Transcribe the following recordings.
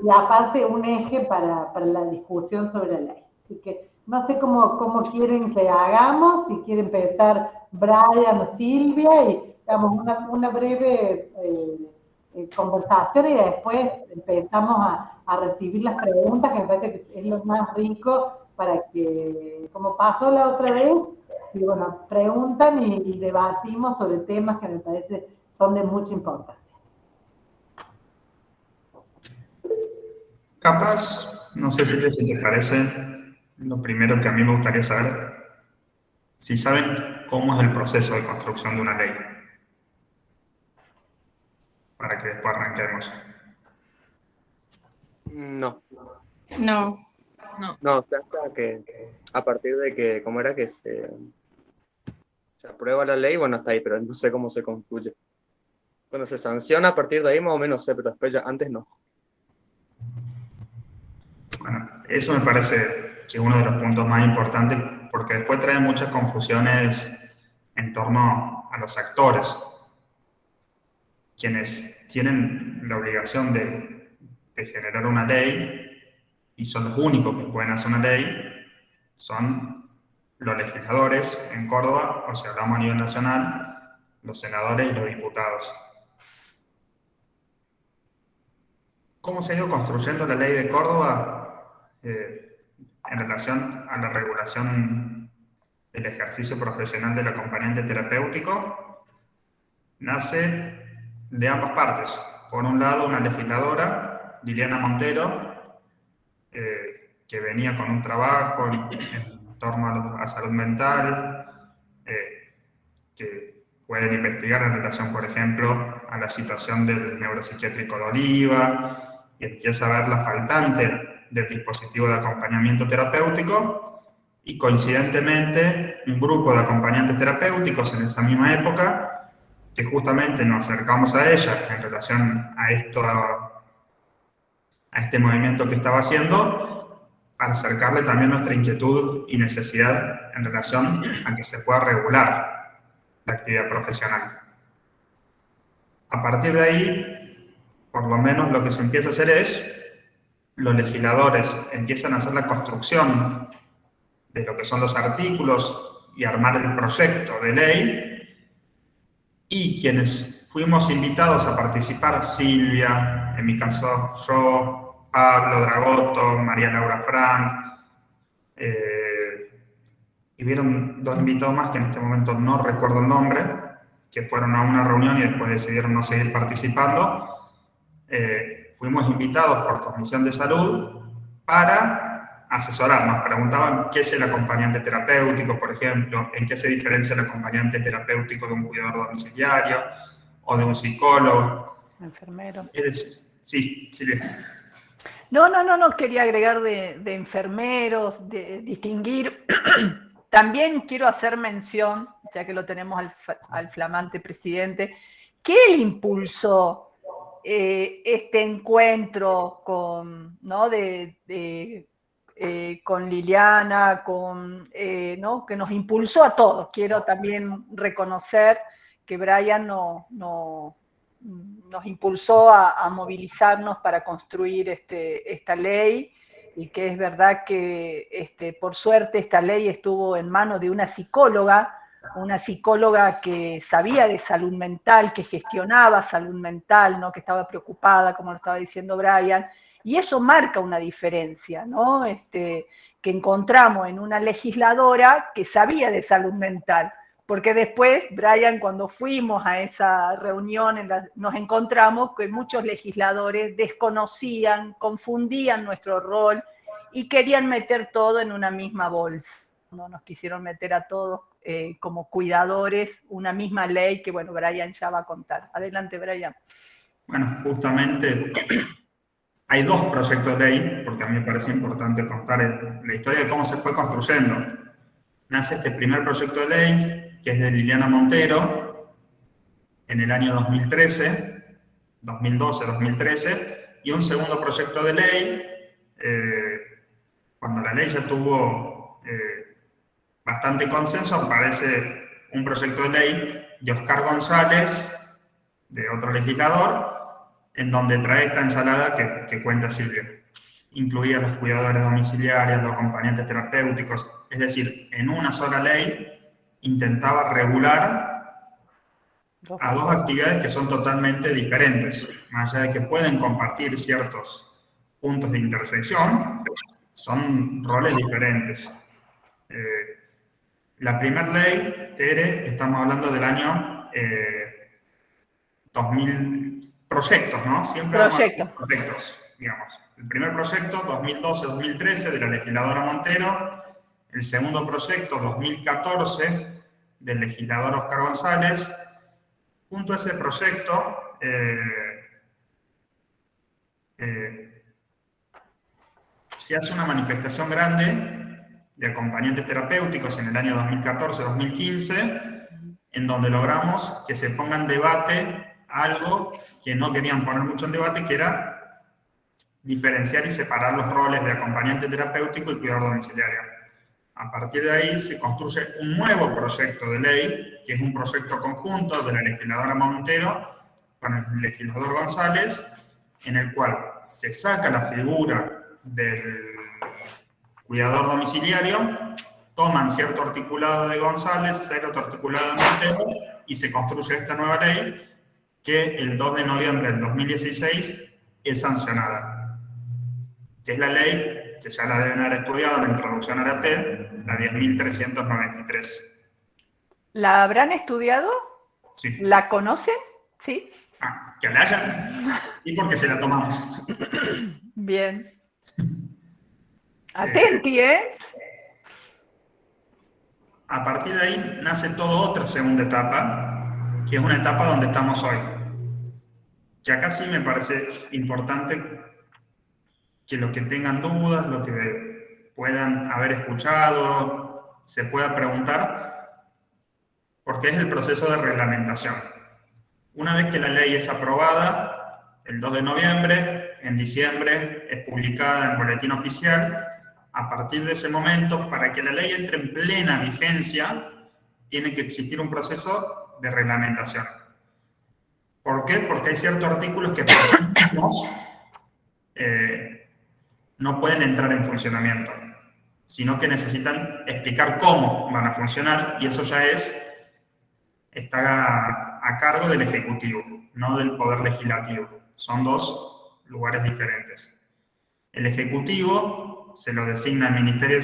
y aparte un eje para la discusión sobre la ley. Así que no sé cómo quieren que hagamos, si quiere empezar Brian o Silvia y damos una breve conversación y después empezamos a recibir las preguntas, que me parece que es lo más rico para que, como pasó la otra vez, y bueno, preguntan y debatimos sobre temas que me parece son de mucha importancia. Capaz, no sé Silvia, si te parece, lo primero que a mí me gustaría saber, si saben cómo es el proceso de construcción de una ley, para que después arranquemos. No. No. No, se hasta que a partir de que, ¿cómo era que se aprueba la ley? Bueno, hasta ahí, pero no sé cómo se construye. Cuando se sanciona, a partir de ahí más o menos sé, pero después ya antes no. Bueno, eso me parece que es uno de los puntos más importantes, porque después trae muchas confusiones en torno a los actores, quienes tienen la obligación de generar una ley y son los únicos que pueden hacer una ley, son los legisladores en Córdoba, o si hablamos a nivel nacional, los senadores y los diputados. ¿Cómo se ha ido construyendo la ley de Córdoba en relación a la regulación del ejercicio profesional del acompañante terapéutico? Nace de ambas partes. Por un lado, una legisladora, Liliana Montero, que venía con un trabajo en torno a salud mental, que pueden investigar en relación, por ejemplo, a la situación del neuropsiquiátrico de Oliva, y empieza a ver la faltante del dispositivo de acompañamiento terapéutico, y coincidentemente un grupo de acompañantes terapéuticos en esa misma época, que justamente nos acercamos a ella en relación a este movimiento que estaba haciendo, para acercarle también nuestra inquietud y necesidad en relación a que se pueda regular la actividad profesional. A partir de ahí, por lo menos lo que se empieza a hacer es, los legisladores empiezan a hacer la construcción de lo que son los artículos y armar el proyecto de ley, y quienes fuimos invitados a participar, Silvia, en mi caso yo, Pablo Dragoto, María Laura Frank, y vieron dos invitados más que en este momento no recuerdo el nombre, que fueron a una reunión y después decidieron no seguir participando. Fuimos invitados por Comisión de Salud para asesorarnos. Preguntaban qué es el acompañante terapéutico, por ejemplo, en qué se diferencia el acompañante terapéutico de un cuidador domiciliario o de un psicólogo. Enfermero. Sí, Silvia. No, quería agregar de enfermeros, de distinguir. También quiero hacer mención, ya que lo tenemos al flamante presidente, que él impulsó este encuentro con, ¿no? Con Liliana, ¿no? Que nos impulsó a todos. Quiero también reconocer que Brian nos impulsó a movilizarnos para construir esta ley, y que es verdad que por suerte esta ley estuvo en manos de una psicóloga que sabía de salud mental, que gestionaba salud mental, ¿no? Que estaba preocupada, como lo estaba diciendo Brian, y eso marca una diferencia, ¿no? Que encontramos en una legisladora que sabía de salud mental, porque después, Brian, cuando fuimos a esa reunión, nos encontramos que muchos legisladores desconocían, confundían nuestro rol y querían meter todo en una misma bolsa. No nos quisieron meter a todos como cuidadores, una misma ley que, bueno, Brian ya va a contar. Adelante, Brian. Bueno, justamente hay dos proyectos de ley, porque a mí me parece importante contar la historia de cómo se fue construyendo. Nace este primer proyecto de ley, que es de Liliana Montero, en el año 2013, 2012-2013, y un segundo proyecto de ley, cuando la ley ya tuvo bastante consenso, aparece un proyecto de ley de Oscar González, de otro legislador, en donde trae esta ensalada que cuenta Silvia. Incluía los cuidadores domiciliarios, los acompañantes terapéuticos, es decir, en una sola ley intentaba regular a dos actividades que son totalmente diferentes, más allá de que pueden compartir ciertos puntos de intersección, son roles diferentes. La primera ley, Tere, estamos hablando del año 2000, proyectos, ¿no? Siempre Proyecto. vamos a proyectos, digamos. El primer proyecto, 2012-2013, de la legisladora Montero. El segundo proyecto, 2014, del legislador Oscar González. Junto a ese proyecto, se hace una manifestación grande de acompañantes terapéuticos en el año 2014-2015, en donde logramos que se ponga en debate algo que no querían poner mucho en debate, que era diferenciar y separar los roles de acompañante terapéutico y cuidador domiciliario. A partir de ahí se construye un nuevo proyecto de ley, que es un proyecto conjunto de la legisladora Montero con el legislador González, en el cual se saca la figura del cuidador domiciliario, toman cierto articulado de González, cierto articulado de Montero, y se construye esta nueva ley que el 2 de noviembre del 2016 es sancionada, que es la ley que ya la deben haber estudiado en la introducción a la TED, la 10.393. ¿La habrán estudiado? Sí. ¿La conocen? Sí. Ah, que la hayan. Sí, porque se la tomamos. Bien. Atenti, ¿eh? A partir de ahí nace toda otra segunda etapa, que es una etapa donde estamos hoy. Que acá sí me parece importante que los que tengan dudas, lo que puedan haber escuchado, se pueda preguntar, porque es el proceso de reglamentación. Una vez que la ley es aprobada, el 2 de noviembre, en diciembre es publicada en el boletín oficial. A partir de ese momento, para que la ley entre en plena vigencia, tiene que existir un proceso de reglamentación. ¿Por qué? Porque hay ciertos artículos que por sí mismos no pueden entrar en funcionamiento, sino que necesitan explicar cómo van a funcionar, y eso ya está a cargo del Ejecutivo, no del Poder Legislativo. Son dos lugares diferentes. El Ejecutivo se lo designa al Ministerio de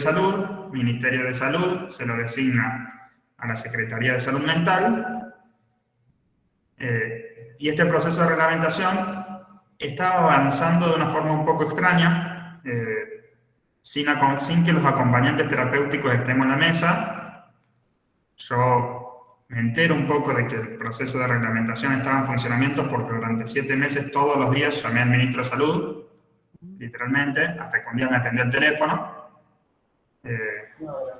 Salud se lo designa a la Secretaría de Salud Mental, y este proceso de reglamentación está avanzando de una forma un poco extraña, sin que los acompañantes terapéuticos estemos en la mesa. Yo me entero un poco de que el proceso de reglamentación estaba en funcionamiento porque durante 7 meses todos los días llamé al ministro de Salud, literalmente, hasta que un día me atendió el teléfono.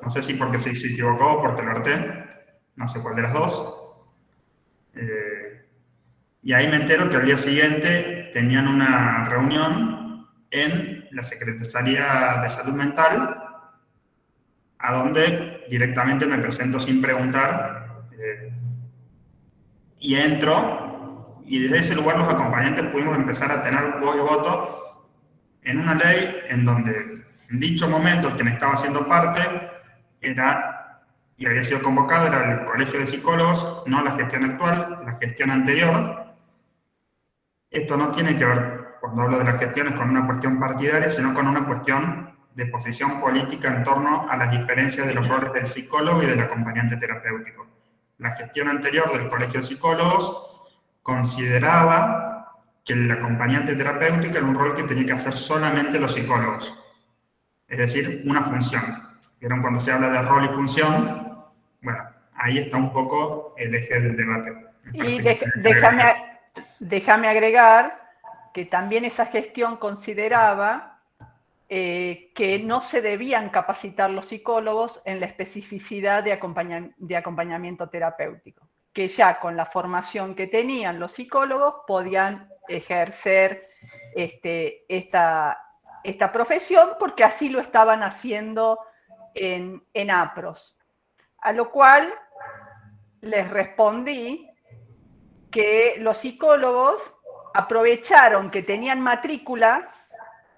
No sé si porque se equivocó o porque lo harté, no sé cuál de las dos. Y ahí me entero que al día siguiente tenían una reunión en la Secretaría de Salud Mental, a donde directamente me presento sin preguntar, y entro, y desde ese lugar los acompañantes pudimos empezar a tener voz y voto en una ley en donde en dicho momento quien estaba haciendo parte era, y había sido convocado, era el Colegio de Psicólogos, no la gestión actual, la gestión anterior. Esto no tiene que ver, cuando hablo de las gestiones, con una cuestión partidaria, sino con una cuestión de posición política en torno a las diferencias de los roles del psicólogo y del acompañante terapéutico. La gestión anterior del Colegio de Psicólogos consideraba que el acompañante terapéutico era un rol que tenía que hacer solamente los psicólogos, es decir, una función. ¿Vieron cuando se habla de rol y función? Bueno, ahí está un poco el eje del debate. Y déjame agregar que también esa gestión consideraba que no se debían capacitar los psicólogos en la especificidad de acompañamiento terapéutico, que ya con la formación que tenían los psicólogos podían ejercer esta profesión, porque así lo estaban haciendo en APROS. A lo cual les respondí que los psicólogos aprovecharon que tenían matrícula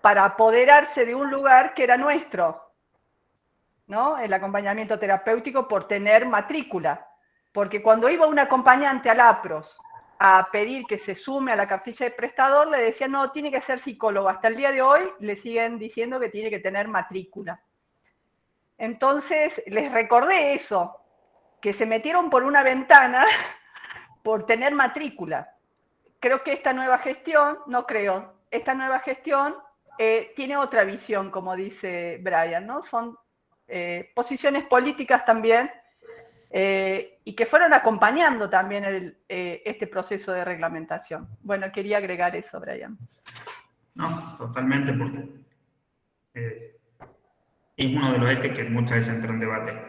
para apoderarse de un lugar que era nuestro, ¿no? El acompañamiento terapéutico por tener matrícula. Porque cuando iba un acompañante al APROS a pedir que se sume a la cartilla de prestador, le decían, no, tiene que ser psicólogo. Hasta el día de hoy le siguen diciendo que tiene que tener matrícula. Entonces, les recordé eso, que se metieron por una ventana por tener matrícula. Creo que esta nueva gestión, esta nueva gestión tiene otra visión, como dice Brian, ¿no? Son posiciones políticas también, y que fueron acompañando también este proceso de reglamentación. Bueno, quería agregar eso, Brian. No, totalmente, porque es uno de los ejes que muchas veces entra en debate.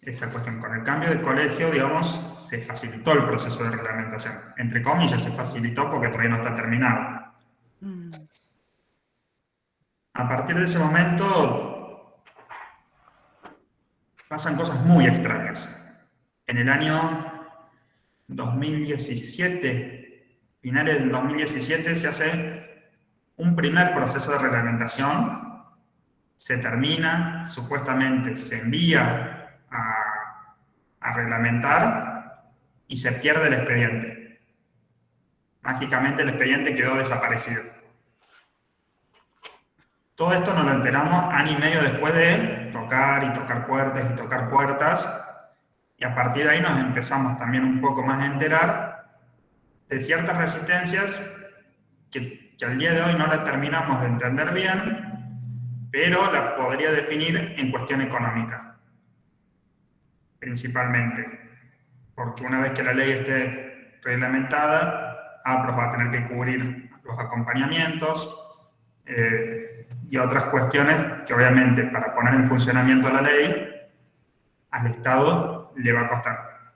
Esta cuestión, con el cambio de colegio, digamos, se facilitó el proceso de reglamentación. Entre comillas, se facilitó porque todavía no está terminado. A partir de ese momento, pasan cosas muy extrañas. En el año 2017, finales del 2017, se hace un primer proceso de reglamentación, se termina, supuestamente se envía a reglamentar y se pierde el expediente. Mágicamente el expediente quedó desaparecido. Todo esto nos lo enteramos año y medio después de tocar y tocar puertas y tocar puertas, y a partir de ahí nos empezamos también un poco más a enterar de ciertas resistencias que al día de hoy no la terminamos de entender bien, pero la podría definir en cuestión económica, principalmente, porque una vez que la ley esté reglamentada, APROS va a tener que cubrir los acompañamientos y otras cuestiones que obviamente para poner en funcionamiento la ley al Estado le va a costar.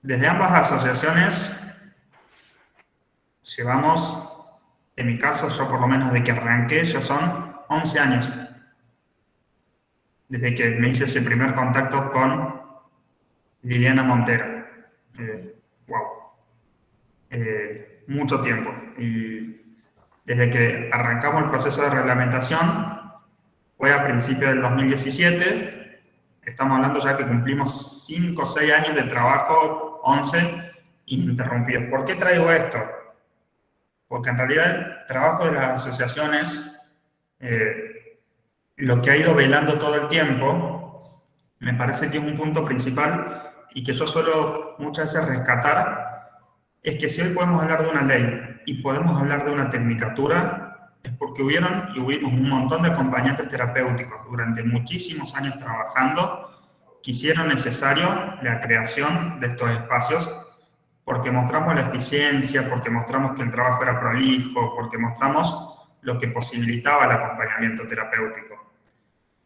Desde ambas asociaciones llevamos, en mi caso, yo por lo menos desde que arranqué, ya son 11 años. Desde que me hice ese primer contacto con Liliana Montero. Mucho tiempo. Y desde que arrancamos el proceso de reglamentación, fue a principios del 2017, estamos hablando ya que cumplimos 5 o 6 años de trabajo, 11 ininterrumpidos. ¿Por qué traigo esto? Porque en realidad el trabajo de las asociaciones, lo que ha ido velando todo el tiempo, me parece que es un punto principal y que yo suelo muchas veces rescatar, es que si hoy podemos hablar de una ley y podemos hablar de una tecnicatura, es porque hubieron y hubimos un montón de acompañantes terapéuticos durante muchísimos años trabajando que hicieron necesario la creación de estos espacios porque mostramos la eficiencia, porque mostramos que el trabajo era prolijo, porque mostramos lo que posibilitaba el acompañamiento terapéutico.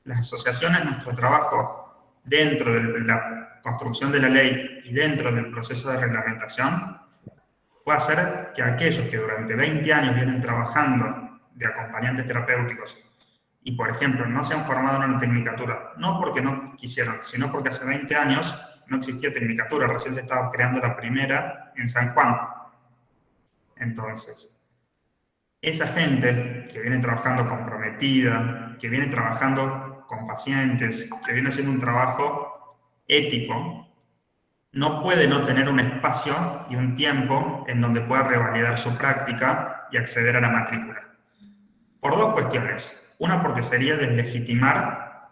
Las asociaciones, nuestro trabajo dentro de la construcción de la ley y dentro del proceso de reglamentación fue hacer que aquellos que durante 20 años vienen trabajando de acompañantes terapéuticos y, por ejemplo, no se han formado en una tecnicatura, no porque no quisieron, sino porque hace 20 años no existía tecnicatura, recién se estaba creando la primera en San Juan. Entonces, esa gente que viene trabajando comprometida, que viene trabajando con pacientes, que viene haciendo un trabajo ético, no puede no tener un espacio y un tiempo en donde pueda revalidar su práctica y acceder a la matrícula. Por dos cuestiones. Una, porque sería deslegitimar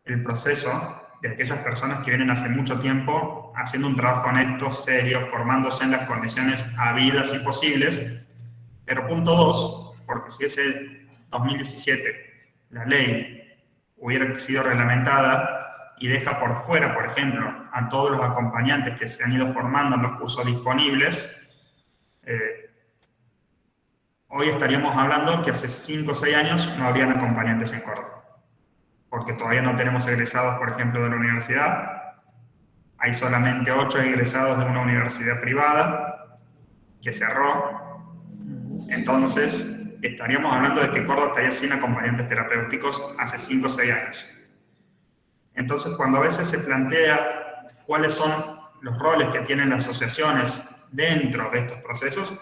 el proceso de aquellas personas que vienen hace mucho tiempo haciendo un trabajo honesto, serio, formándose en las condiciones habidas y posibles. Pero punto dos, porque si ese 2017 la ley hubiera sido reglamentada y deja por fuera, por ejemplo, a todos los acompañantes que se han ido formando en los cursos disponibles, hoy estaríamos hablando que hace 5 o 6 años no habrían acompañantes en Córdoba. Porque todavía no tenemos egresados, por ejemplo, de la universidad. Hay solamente 8 egresados de una universidad privada que cerró. Entonces, estaríamos hablando de que Córdoba estaría sin acompañantes terapéuticos hace 5 o 6 años. Entonces, cuando a veces se plantea cuáles son los roles que tienen las asociaciones dentro de estos procesos,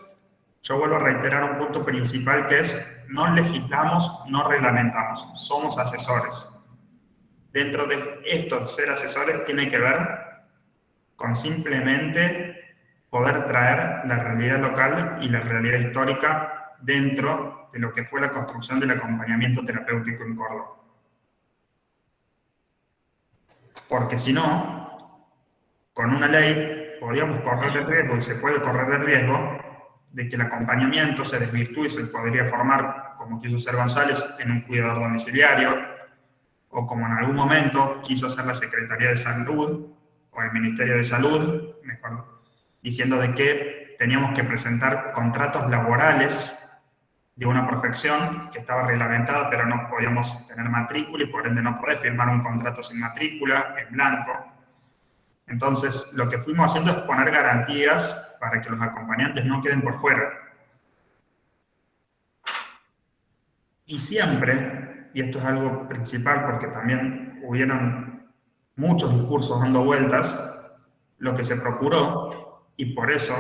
yo vuelvo a reiterar un punto principal que es: no legislamos, no reglamentamos, somos asesores. Dentro de esto, ser asesores tiene que ver con simplemente poder traer la realidad local y la realidad histórica dentro de lo que fue la construcción del acompañamiento terapéutico en Córdoba. Porque si no, con una ley podíamos correr el riesgo, y se puede correr el riesgo, de que el acompañamiento se desvirtúe y se podría formar, como quiso hacer González, en un cuidador domiciliario, o como en algún momento quiso hacer la Secretaría de Salud, o el Ministerio de Salud, mejor, diciendo de que teníamos que presentar contratos laborales de una profesión que estaba reglamentada, pero no podíamos tener matrícula y por ende no podés firmar un contrato sin matrícula, en blanco. Entonces, lo que fuimos haciendo es poner garantías para que los acompañantes no queden por fuera. Y siempre, y esto es algo principal porque también hubieron muchos discursos dando vueltas, lo que se procuró, y por eso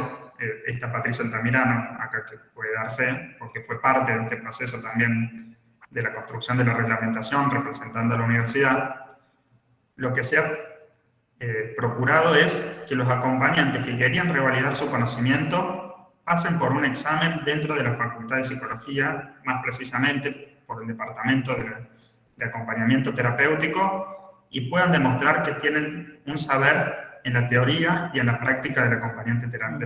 esta Patricia Altamirano, acá que puede dar fe, porque fue parte de este proceso también de la construcción de la reglamentación, representando a la universidad, lo que se ha procurado es que los acompañantes que querían revalidar su conocimiento pasen por un examen dentro de la Facultad de Psicología, más precisamente por el Departamento de Acompañamiento Terapéutico, y puedan demostrar que tienen un saber en la teoría y en la práctica del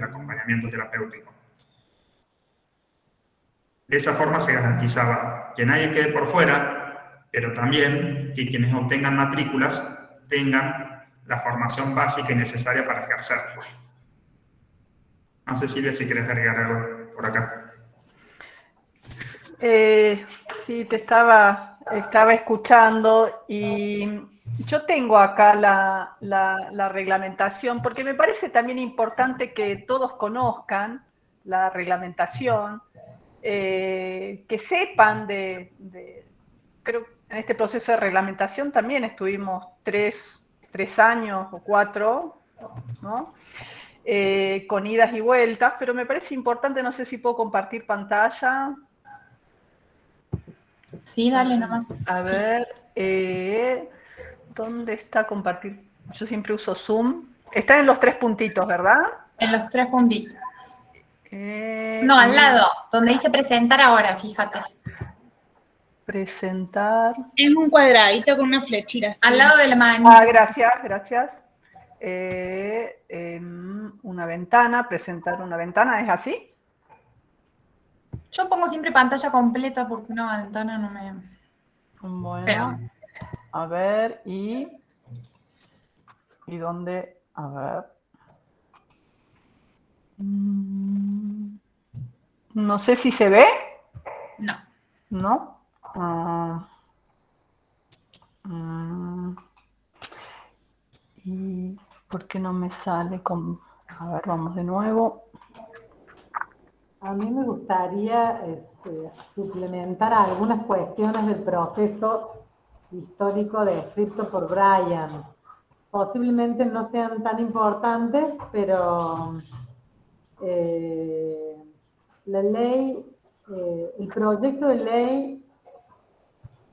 acompañamiento terapéutico. De esa forma se garantizaba que nadie quede por fuera, pero también que quienes obtengan matrículas tengan la formación básica y necesaria para ejercerlo. No sé, Silvia, si querés agregar algo por acá. Sí, te estaba escuchando y yo tengo acá la reglamentación, porque me parece también importante que todos conozcan la reglamentación, que sepan creo que en este proceso de reglamentación también estuvimos tres años o 4, ¿no? Con idas y vueltas, pero me parece importante, no sé si puedo compartir pantalla. Sí, dale nomás. A ver, ¿dónde está compartir? Yo siempre uso Zoom. Está en los 3 puntitos, ¿verdad? En los 3 puntitos. No, al lado, donde dice presentar ahora, fíjate. Presentar. Es un cuadradito con una flechita. Al lado de la manita. Ah, gracias. Una ventana, presentar una ventana, ¿es así? Yo pongo siempre pantalla completa porque una ventana no me... Bueno, Pero... a ver, ¿y dónde? A ver. No sé si se ve. No. ¿No? ¿Y por qué no me sale con...? A ver, vamos de nuevo. A mí me gustaría suplementar algunas cuestiones del proceso histórico descrito por Brian. Posiblemente no sean tan importantes, pero la ley, el proyecto de ley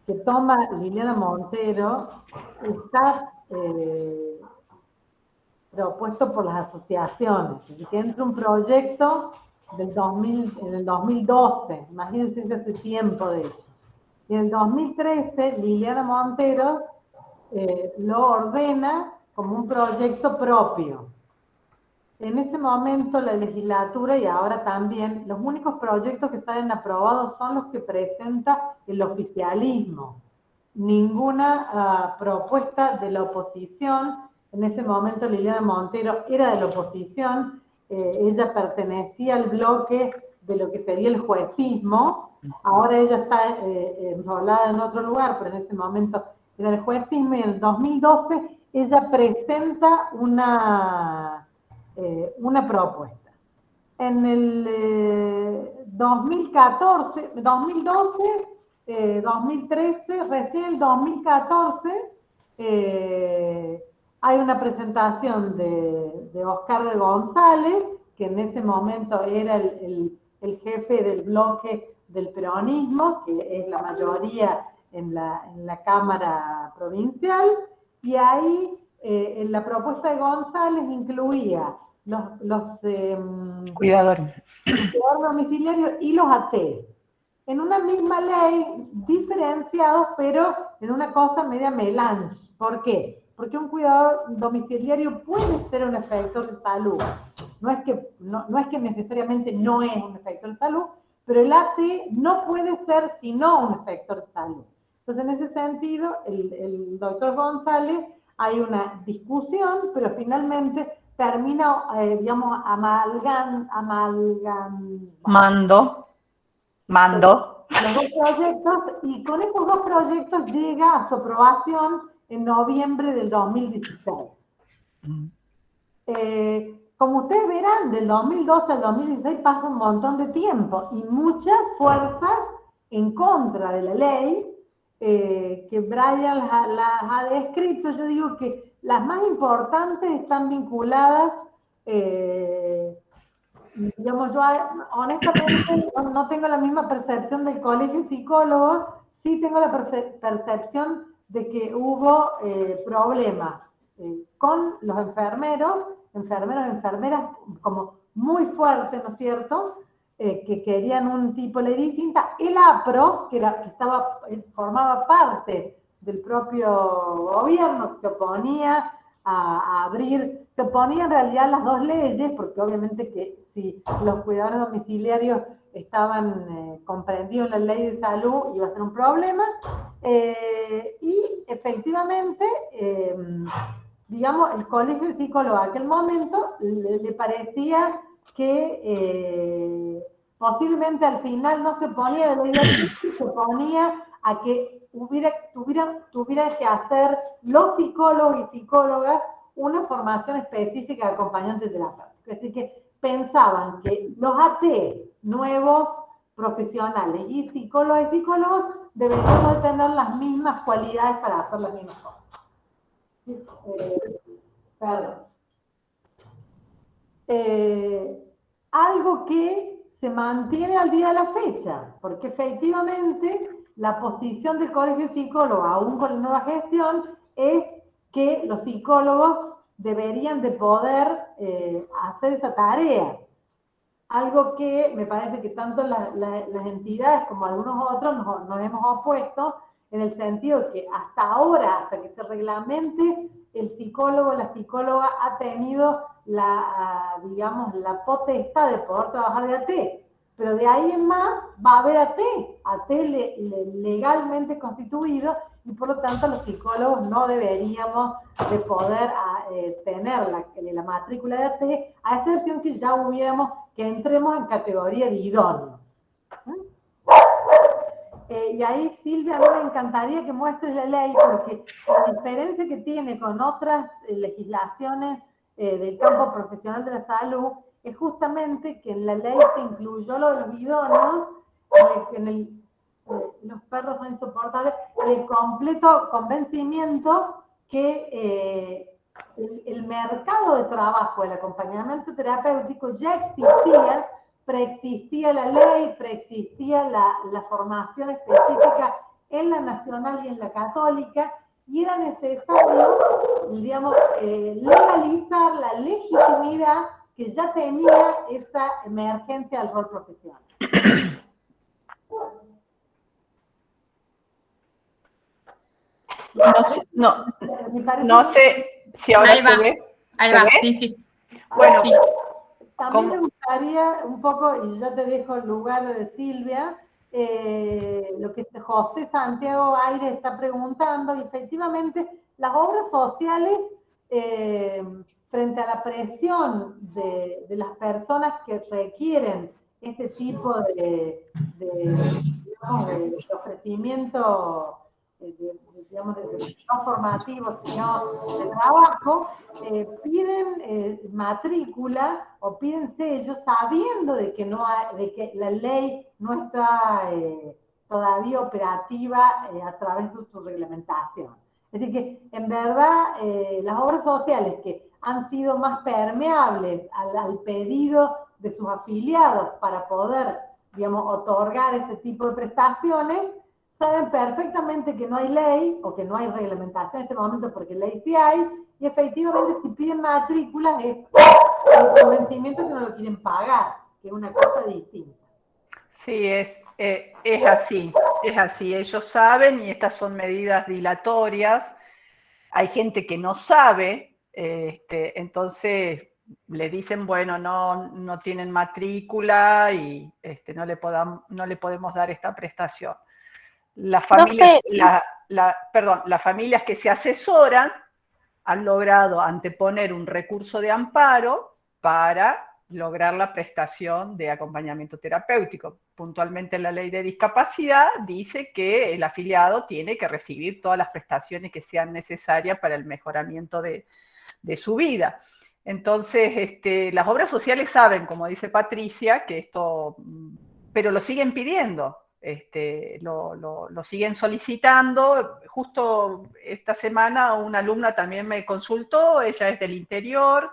que toma Liliana Montero está propuesto por las asociaciones. Que entra un proyecto en el 2012, imagínense ese tiempo de hecho. Y en el 2013, Liliana Montero lo ordena como un proyecto propio. En ese momento la legislatura y ahora también, los únicos proyectos que salen aprobados son los que presenta el oficialismo. Ninguna propuesta de la oposición. En ese momento Liliana Montero era de la oposición, ella pertenecía al bloque de lo que sería el juecismo, ahora ella está enrolada en otro lugar, pero en ese momento era el juecismo, y en el 2012 ella presenta una propuesta. En el 2014, 2012, 2013, recién el 2014, hay una presentación de Oscar González que en ese momento era el jefe del bloque del peronismo, que es la mayoría en la Cámara Provincial, y ahí en la propuesta de González incluía los Cuidadores. domiciliarios y los AT, en una misma ley, diferenciados, pero en una cosa media melange. ¿Por qué? Porque un cuidador domiciliario puede ser un efector de salud. No es que necesariamente no es un efector de salud, pero el AT no puede ser sino un efector de salud. Entonces, en ese sentido, el doctor González, hay una discusión, pero finalmente termina, digamos, Mando. los dos proyectos, y con estos dos proyectos llega a su aprobación en noviembre del 2016. Como ustedes verán, del 2012 al 2016 pasa un montón de tiempo y muchas fuerzas en contra de la ley, que Brian las ha descrito. Yo digo que las más importantes están vinculadas, digamos, yo honestamente no tengo la misma percepción del colegio de psicólogos, sí tengo la percepción de que hubo problemas con los enfermeros y enfermeras como muy fuertes, ¿no es cierto?, que querían un tipo de ley distinta. El APROS, que formaba parte del propio gobierno, que se oponía a abrir, se oponía en realidad a las dos leyes, porque obviamente que si los cuidadores domiciliarios estaban comprendidos en la ley de salud iba a ser un problema, y efectivamente, digamos, el colegio de psicólogos en aquel momento le parecía que posiblemente al final no se ponía de ley de salud, se ponía a que tuvieran que hacer los psicólogos y psicólogas una formación específica de acompañantes terapéuticos. Así que pensaban que los AT nuevos profesionales y psicólogos deberíamos de tener las mismas cualidades para hacer las mismas cosas. Perdón. Algo que se mantiene al día de la fecha, porque efectivamente la posición del colegio de psicólogos, aún con la nueva gestión, es que los psicólogos deberían de poder hacer esa tarea. Algo que me parece que tanto las entidades como algunos otros nos hemos opuesto, en el sentido de que hasta ahora, hasta que se reglamente, el psicólogo o la psicóloga ha tenido digamos, la potestad de poder trabajar de AT, pero de ahí en más va a haber AT legalmente constituido, y por lo tanto los psicólogos no deberíamos de poder tener la matrícula de AT, a excepción que ya que entremos en categoría de idóneos. Y ahí, Silvia, a mí me encantaría que muestres la ley, porque la diferencia que tiene con otras legislaciones del campo profesional de la salud es justamente que en la ley se incluyó lo de los idóneos, los perros son insoportables, el completo convencimiento que el mercado de trabajo, el acompañamiento terapéutico ya existía, preexistía la ley, preexistía la formación específica en la nacional y en la católica, y era necesario, digamos, legalizar la legitimidad que ya tenía esta emergencia del rol profesional. No sé si ahora ahí se ve. Ahí ¿Se va, ve? sí. Bueno, Sí. También me gustaría un poco, y ya te dejo el lugar de Silvia, lo que José Santiago Aire está preguntando, y efectivamente las obras sociales, frente a la presión de las personas que requieren este tipo de ofrecimiento, digamos, no formativo, sino de trabajo, piden matrícula o piden sellos sabiendo de que la ley no está todavía operativa a través de su reglamentación. Es decir que, en verdad, las obras sociales que han sido más permeables al pedido de sus afiliados para poder, digamos, otorgar ese tipo de prestaciones, saben perfectamente que no hay ley o que no hay reglamentación en este momento, porque ley sí hay, y efectivamente si piden matrículas es el convencimiento que no lo quieren pagar, que es una cosa distinta. Sí, es así, es así. Ellos saben y estas son medidas dilatorias. Hay gente que no sabe, entonces le dicen, bueno, no tienen matrícula y no le podemos dar esta prestación. Las familias, las familias que se asesoran han logrado anteponer un recurso de amparo para lograr la prestación de acompañamiento terapéutico. Puntualmente la ley de discapacidad dice que el afiliado tiene que recibir todas las prestaciones que sean necesarias para el mejoramiento de su vida. Entonces, las obras sociales saben, como dice Patricia, que esto, pero lo siguen pidiendo. Lo siguen solicitando. Justo esta semana una alumna también me consultó, ella es del interior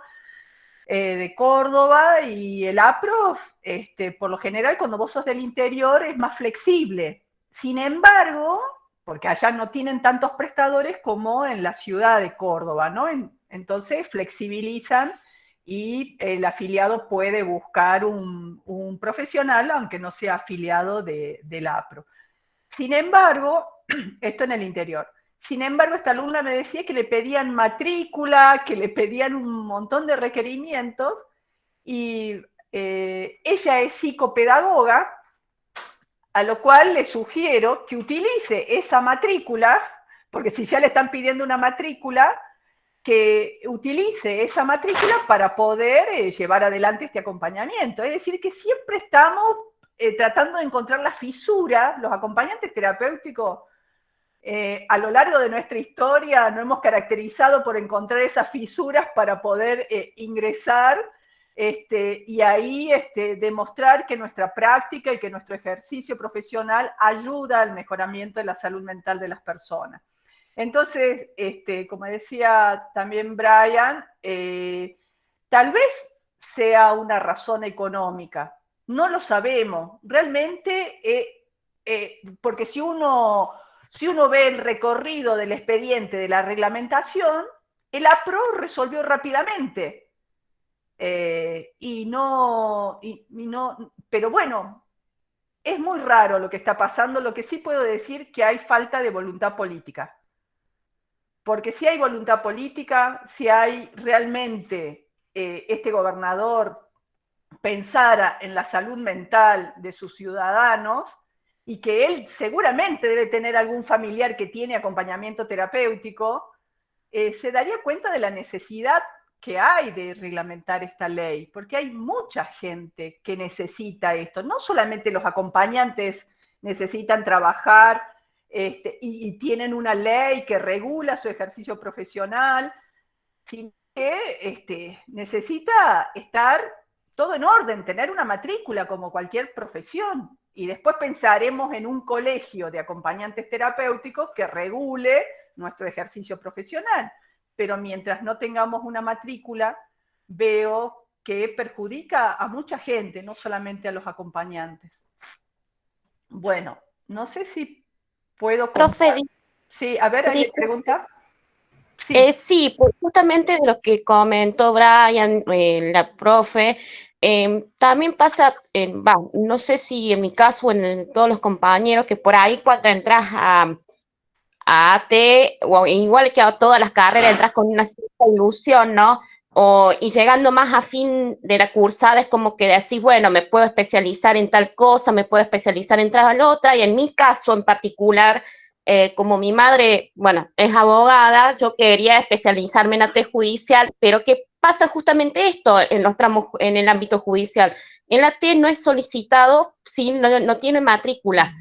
de Córdoba, y el APRO, por lo general cuando vos sos del interior es más flexible. Sin embargo, porque allá no tienen tantos prestadores como en la ciudad de Córdoba, ¿no? Entonces flexibilizan y el afiliado puede buscar un profesional, aunque no sea afiliado del APRO. Sin embargo, esto en el interior. Sin embargo, esta alumna me decía que le pedían matrícula, que le pedían un montón de requerimientos, y ella es psicopedagoga, a lo cual le sugiero que utilice esa matrícula, porque si ya le están pidiendo una matrícula, que utilice esa matrícula para poder llevar adelante este acompañamiento. Es decir, que siempre estamos tratando de encontrar la fisura. Los acompañantes terapéuticos a lo largo de nuestra historia nos hemos caracterizado por encontrar esas fisuras para poder ingresar y ahí demostrar que nuestra práctica y que nuestro ejercicio profesional ayuda al mejoramiento de la salud mental de las personas. Entonces, como decía también Brian, tal vez sea una razón económica, no lo sabemos, realmente, porque si uno ve el recorrido del expediente de la reglamentación, el APRO resolvió rápidamente, pero bueno, es muy raro lo que está pasando. Lo que sí puedo decir que hay falta de voluntad política. Porque si hay voluntad política, si hay realmente este gobernador pensara en la salud mental de sus ciudadanos, y que él seguramente debe tener algún familiar que tiene acompañamiento terapéutico, se daría cuenta de la necesidad que hay de reglamentar esta ley, porque hay mucha gente que necesita esto. No solamente los acompañantes necesitan trabajar y tienen una ley que regula su ejercicio profesional, sino que necesita estar todo en orden, tener una matrícula como cualquier profesión. Y después pensaremos en un colegio de acompañantes terapéuticos que regule nuestro ejercicio profesional. Pero mientras no tengamos una matrícula, veo que perjudica a mucha gente, no solamente a los acompañantes. Bueno, no sé si puedo... Profe, sí, a ver, ¿hay pregunta? Sí, sí, pues justamente de lo que comentó Brian, la profe, también pasa, no sé si en mi caso o en todos los compañeros, que por ahí cuando entras a AT, o igual que a todas las carreras, entras con una cierta ilusión, ¿no? Y llegando más a fin de la cursada es como que decís, bueno, me puedo especializar en tal cosa, me puedo especializar en tal otra, y en mi caso en particular, como mi madre, bueno, es abogada, yo quería especializarme en AT judicial, pero ¿qué pasa justamente esto en los tramos, en el ámbito judicial? El AT no es solicitado si no tiene matrícula.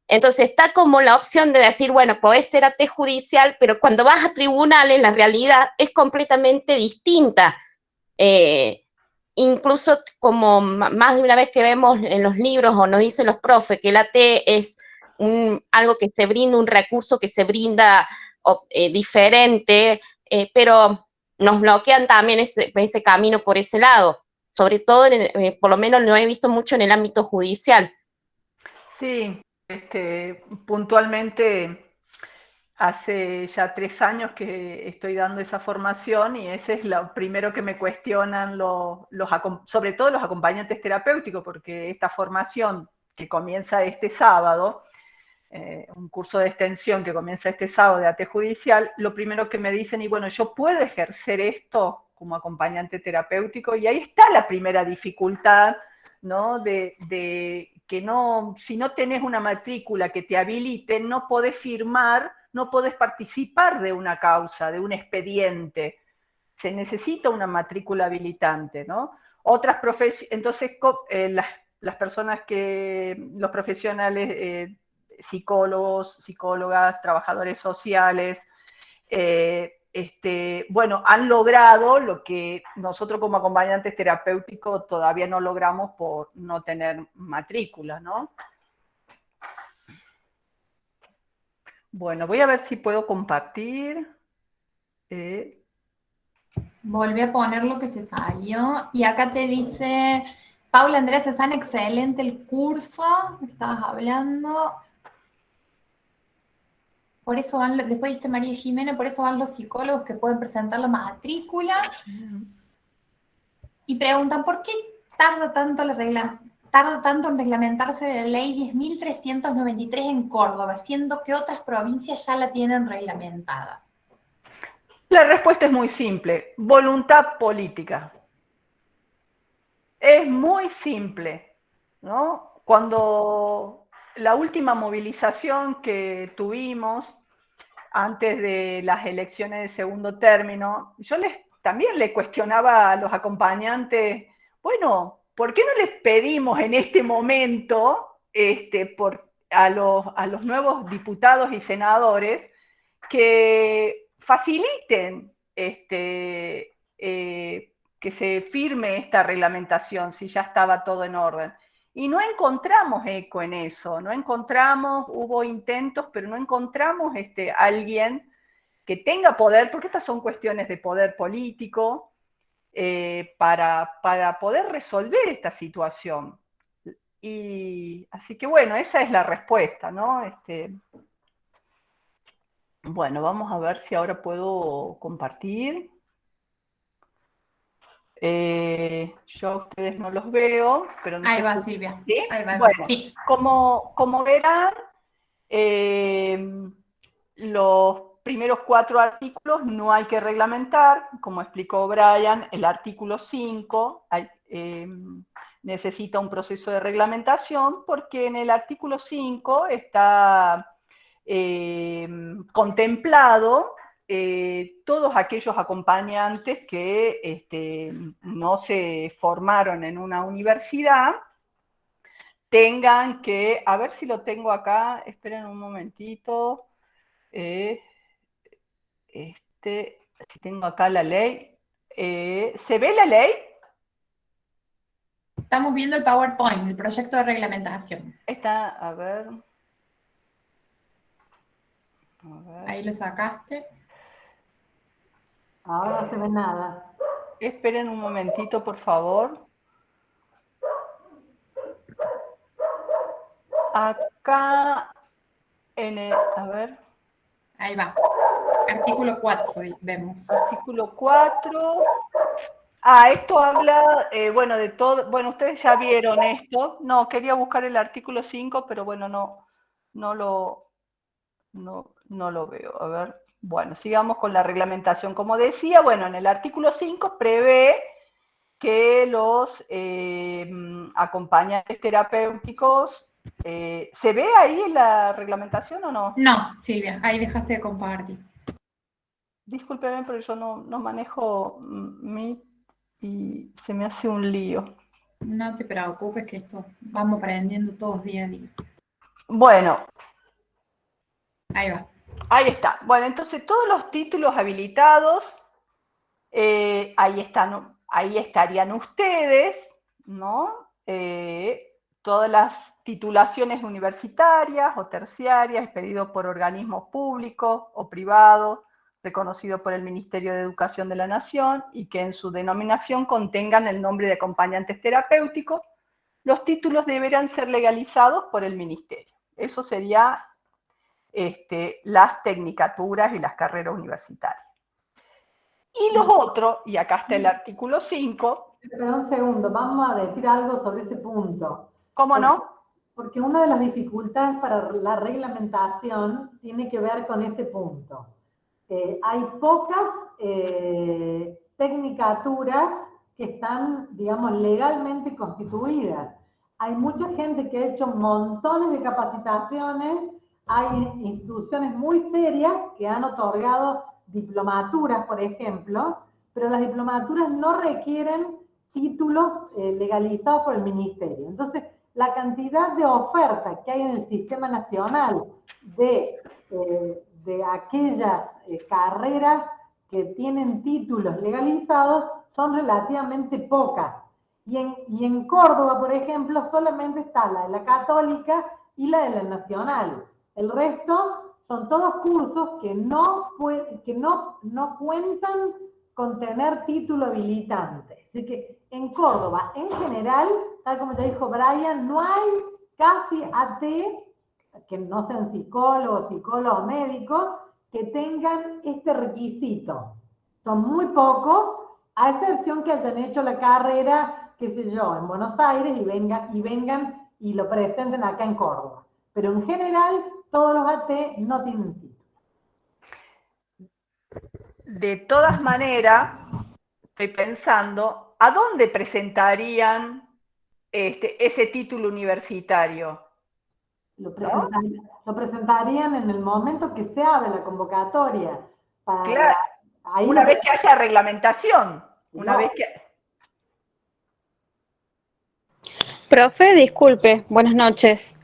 Entonces está como la opción de decir, bueno, podés ser AT judicial, pero cuando vas a tribunales la realidad es completamente distinta. Incluso como más de una vez que vemos en los libros o nos dicen los profes que el AT es algo que se brinda, un recurso que se brinda diferente, pero nos bloquean también ese camino por ese lado. Sobre todo, por lo menos lo he visto mucho en el ámbito judicial. Sí, puntualmente hace ya 3 años que estoy dando esa formación y ese es lo primero que me cuestionan sobre todo los acompañantes terapéuticos, porque esta formación que comienza este sábado, un curso de extensión que comienza este sábado de AT judicial, lo primero que me dicen, y bueno, ¿yo puedo ejercer esto como acompañante terapéutico? Y ahí está la primera dificultad, ¿no? De que no, si no tenés una matrícula que te habilite, no podés firmar, no podés participar de una causa, de un expediente. Se necesita una matrícula habilitante, ¿no? Otras profesiones, entonces las personas los profesionales, psicólogos, psicólogas, trabajadores sociales, bueno, han logrado lo que nosotros como acompañantes terapéuticos todavía no logramos por no tener matrícula, ¿no? Bueno, voy a ver si puedo compartir. Volví a poner lo que se salió. Y acá te dice, Paula Andrea Cezanne, excelente el curso que estabas hablando. Por eso van, después dice María Jimena, por eso van los psicólogos que pueden presentar la matrícula. Y preguntan, ¿por qué tarda tanto en reglamentarse la ley 10.393 en Córdoba, siendo que otras provincias ya la tienen reglamentada? La respuesta es muy simple, voluntad política. Es muy simple, ¿no? Cuando la última movilización que tuvimos antes de las elecciones de segundo término, yo también le cuestionaba a los acompañantes, bueno, ¿por qué no les pedimos en este momento a los nuevos diputados y senadores que faciliten que se firme esta reglamentación si ya estaba todo en orden? Y no encontramos eco en eso, hubo intentos, pero no encontramos alguien que tenga poder, porque estas son cuestiones de poder político, para poder resolver esta situación. Y así que bueno, esa es la respuesta, ¿no? Bueno, vamos a ver si ahora puedo compartir. Yo a ustedes no los veo, pero no Ahí sé va, si... Silvia. ¿Sí? Ahí va. Bueno, Sí. como verán, los primeros 4 artículos no hay que reglamentar, como explicó Brian, el artículo 5 necesita un proceso de reglamentación, porque en el artículo 5 está contemplado todos aquellos acompañantes que no se formaron en una universidad, tengan que, a ver si lo tengo acá, esperen un momentito, si tengo acá la ley, ¿se ve la ley? Estamos viendo el PowerPoint, el proyecto de reglamentación. Está, a ver. Ahí lo sacaste. Ahora no se ve nada. Esperen un momentito, por favor. Acá, a ver. Ahí va. Artículo 4, vemos. Artículo 4. Esto habla, bueno, de todo. Bueno, ustedes ya vieron esto. No, quería buscar el artículo 5, pero bueno, no lo veo. A ver. Bueno, sigamos con la reglamentación. Como decía, bueno, en el artículo 5 prevé que los acompañantes terapéuticos, ¿se ve ahí la reglamentación o no? No, Silvia, ahí dejaste de compartir. Discúlpeme, pero yo no manejo Meet y se me hace un lío. No te preocupes, que esto vamos aprendiendo todos día a día. Bueno. Ahí va. Ahí está. Bueno, entonces todos los títulos habilitados, ahí estarían ustedes, ¿no? Todas las titulaciones universitarias o terciarias expedidos por organismos públicos o privados, reconocido por el Ministerio de Educación de la Nación y que en su denominación contengan el nombre de acompañantes terapéuticos. Los títulos deberán ser legalizados por el Ministerio. Eso sería las tecnicaturas y las carreras universitarias. Y los otros, y acá está el artículo 5. Pero un segundo, vamos a decir algo sobre ese punto. ¿Cómo no? Porque una de las dificultades para la reglamentación tiene que ver con ese punto. Hay pocas tecnicaturas que están, digamos, legalmente constituidas. Hay mucha gente que ha hecho montones de capacitaciones, hay instituciones muy serias que han otorgado diplomaturas, por ejemplo, pero las diplomaturas no requieren títulos legalizados por el Ministerio. Entonces, la cantidad de oferta que hay en el sistema nacional de aquellas carreras que tienen títulos legalizados son relativamente pocas. Y en Córdoba, por ejemplo, solamente está la de la Católica y la de la Nacional. El resto son todos cursos que no cuentan con tener título habilitante. Así que en Córdoba, en general, tal como te dijo Brian, no hay casi AT, que no sean psicólogos médicos, que tengan este requisito. Son muy pocos, a excepción que hayan hecho la carrera, qué sé yo, en Buenos Aires y vengan y lo presenten acá en Córdoba. Pero en general, todos los AT no tienen título. De todas maneras, estoy pensando, ¿a dónde presentarían ese título universitario? Lo presentarían en el momento que se abre la convocatoria. Claro, una vez que haya reglamentación. Una vez que... Profe, disculpe, buenas noches.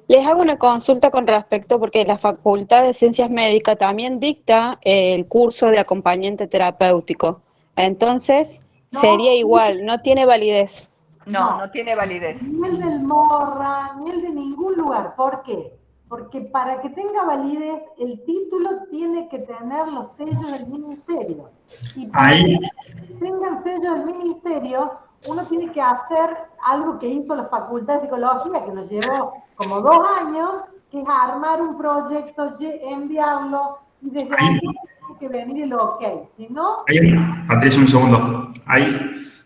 Les hago una consulta con respecto, porque la Facultad de Ciencias Médicas también dicta el curso de acompañante terapéutico. Entonces, sería igual, no tiene validez. No tiene validez. Ni el del Morra, ni el de ningún lugar. ¿Por qué? Porque para que tenga validez, el título tiene que tener los sellos del Ministerio. Y para que tenga el sello del Ministerio, uno tiene que hacer algo que hizo la Facultad de Psicología, que nos llevó como 2 años, que es armar un proyecto, enviarlo, y desde ahí tiene que venir el ok. Si no... Patricia, un segundo.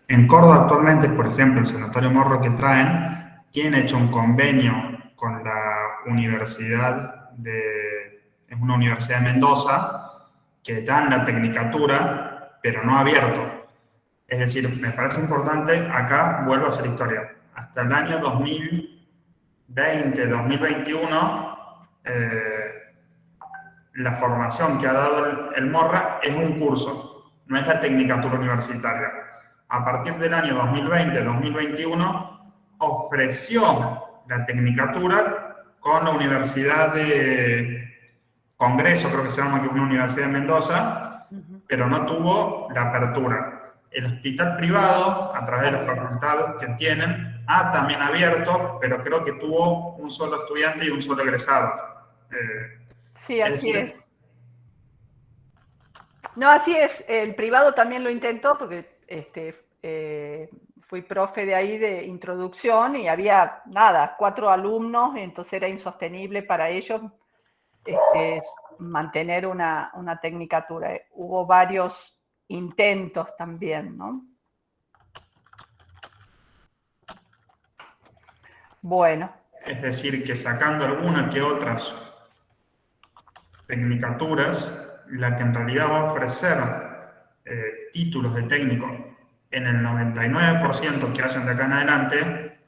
En Córdoba actualmente, por ejemplo, el Sanatorio Morro que traen, tiene hecho un convenio con la universidad es una universidad de Mendoza, que dan la tecnicatura, pero no abierto. Es decir, me parece importante, acá vuelvo a hacer historia. Hasta el año 2020, 2021, la formación que ha dado el Morra es un curso, no es la tecnicatura universitaria. A partir del año 2020-2021, ofreció la tecnicatura con la Universidad de Congreso, creo que se llama, que es una universidad de Mendoza, pero no tuvo la apertura. El hospital privado, a través de la facultad que tienen, ha también abierto, pero creo que tuvo un solo estudiante y un solo egresado. Sí, así es. No, así es. El privado también lo intentó porque fui profe de ahí de introducción y había, 4 alumnos, entonces era insostenible para ellos mantener una tecnicatura. Hubo varios intentos también, ¿no? Bueno. Es decir, que sacando algunas que otras tecnicaturas, la que en realidad va a ofrecer títulos de técnico en el 99% que hayan de acá en adelante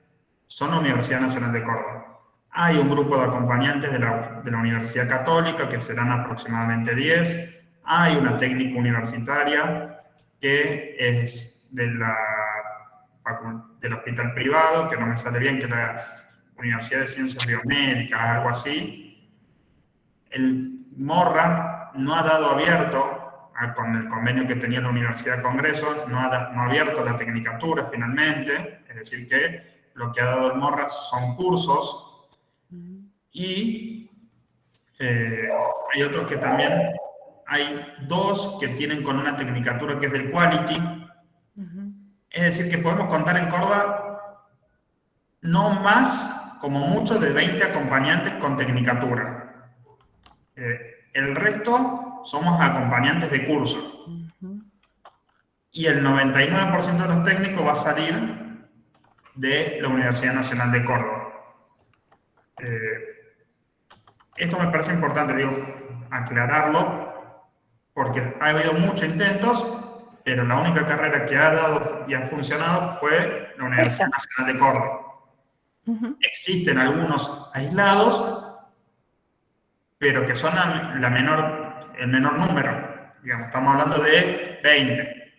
son la Universidad Nacional de Córdoba. Hay un grupo de acompañantes de la Universidad Católica, que serán aproximadamente 10. Hay una técnica universitaria que es del hospital privado, que no me sale bien, que es la Universidad de Ciencias Biomédicas, algo así. El Morra no ha dado abierto, con el convenio que tenía la Universidad de Congreso, no ha abierto la tecnicatura finalmente, es decir que lo que ha dado el Morra son cursos, y hay otros que también hay 2 que tienen con una tecnicatura que es del Quality. Es decir, que podemos contar en Córdoba no más, como mucho, de 20 acompañantes con tecnicatura. El resto somos acompañantes de curso. Y el 99% de los técnicos va a salir de la Universidad Nacional de Córdoba. Esto me parece importante, digo, aclararlo, porque ha habido muchos intentos, pero la única carrera que ha dado y ha funcionado fue la Universidad Nacional de Córdoba. Existen algunos aislados, pero que son el menor número. Digamos, estamos hablando de 20.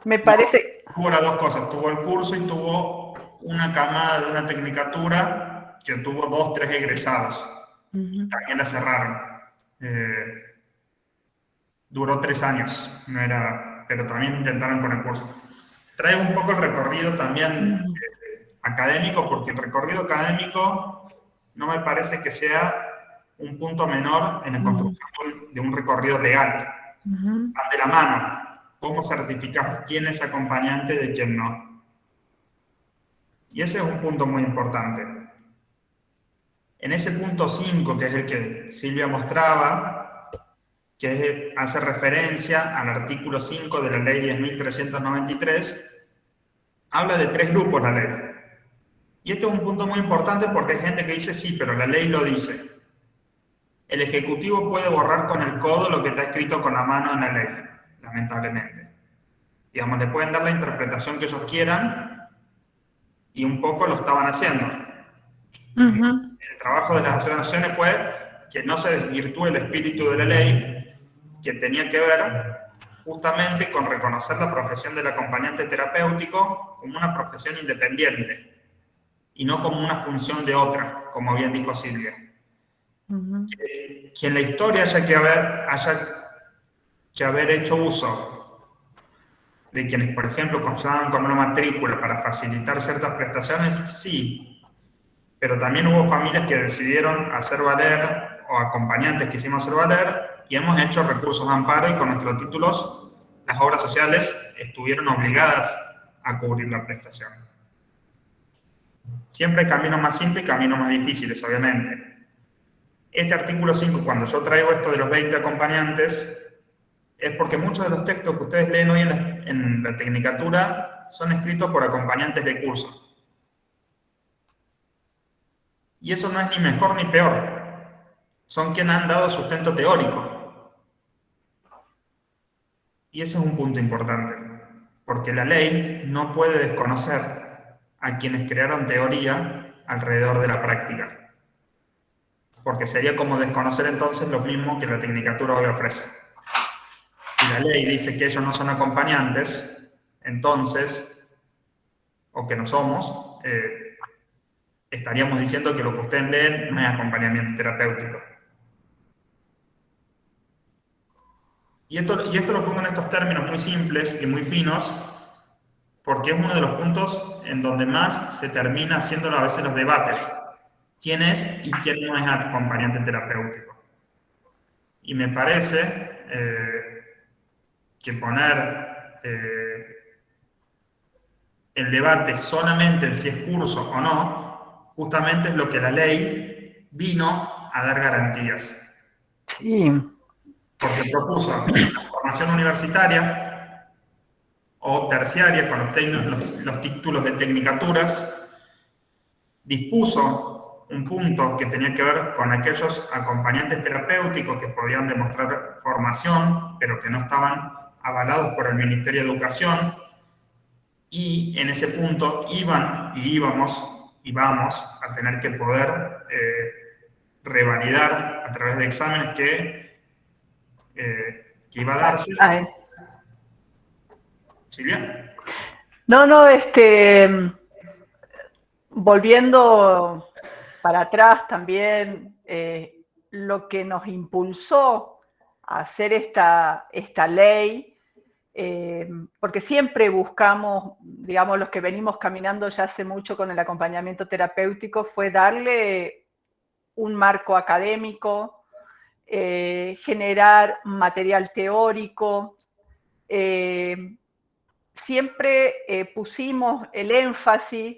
Me parece... Tuvo las 2 cosas, tuvo el curso y tuvo una camada de una tecnicatura que tuvo 2, 3 egresados. También la cerraron. Duró 3 años, no era, pero también intentaron con el curso. Traigo un poco el recorrido también académico, porque el recorrido académico no me parece que sea un punto menor en la construcción de un recorrido legal. Van de la mano. ¿Cómo certificamos quién es acompañante de quién no? Y ese es un punto muy importante. En ese punto 5, que es el que Silvia mostraba, que hace referencia al artículo 5 de la ley 10.393, habla de 3 grupos la ley. Y este es un punto muy importante porque hay gente que dice, sí, pero la ley lo dice. El Ejecutivo puede borrar con el codo lo que está escrito con la mano en la ley, lamentablemente. Digamos, le pueden dar la interpretación que ellos quieran y un poco lo estaban haciendo. El trabajo de las asociaciones fue que no se desvirtúe el espíritu de la ley, que tenía que ver justamente con reconocer la profesión del acompañante terapéutico como una profesión independiente y no como una función de otra, como bien dijo Silvia. Que en la historia haya que haber hecho uso de quienes, por ejemplo, contaban con una matrícula para facilitar ciertas prestaciones, sí, pero también hubo familias que decidieron hacer valer, o acompañantes que hicimos hacer valer, y hemos hecho recursos de amparo, y con nuestros títulos las obras sociales estuvieron obligadas a cubrir la prestación. Siempre hay caminos más simples y caminos más difíciles, obviamente. Este artículo 5, cuando yo traigo esto de los 20 acompañantes, es porque muchos de los textos que ustedes leen hoy en la tecnicatura son escritos por acompañantes de curso. Y eso no es ni mejor ni peor. Son quienes han dado sustento teórico. Y ese es un punto importante, porque la ley no puede desconocer a quienes crearon teoría alrededor de la práctica. Porque sería como desconocer entonces lo mismo que la tecnicatura hoy ofrece. Si la ley dice que ellos no son acompañantes, entonces, o que no somos, estaríamos diciendo que lo que ustedes leen no es acompañamiento terapéutico. Y esto lo pongo en estos términos muy simples y muy finos, porque es uno de los puntos en donde más se termina haciendo a veces los debates. ¿Quién es y quién no es acompañante terapéutico? Y me parece que poner el debate solamente en si es curso o no, justamente es lo que la ley vino a dar garantías. Sí. Porque propuso la formación universitaria o terciaria con los títulos de tecnicaturas, dispuso un punto que tenía que ver con aquellos acompañantes terapéuticos que podían demostrar formación, pero que no estaban avalados por el Ministerio de Educación, y en ese punto vamos a tener que poder revalidar a través de exámenes que iba a darse. ¿Silvia? No, volviendo para atrás también, lo que nos impulsó a hacer esta ley, porque siempre buscamos, digamos, los que venimos caminando ya hace mucho con el acompañamiento terapéutico, fue darle un marco académico, generar material teórico. Siempre pusimos el énfasis,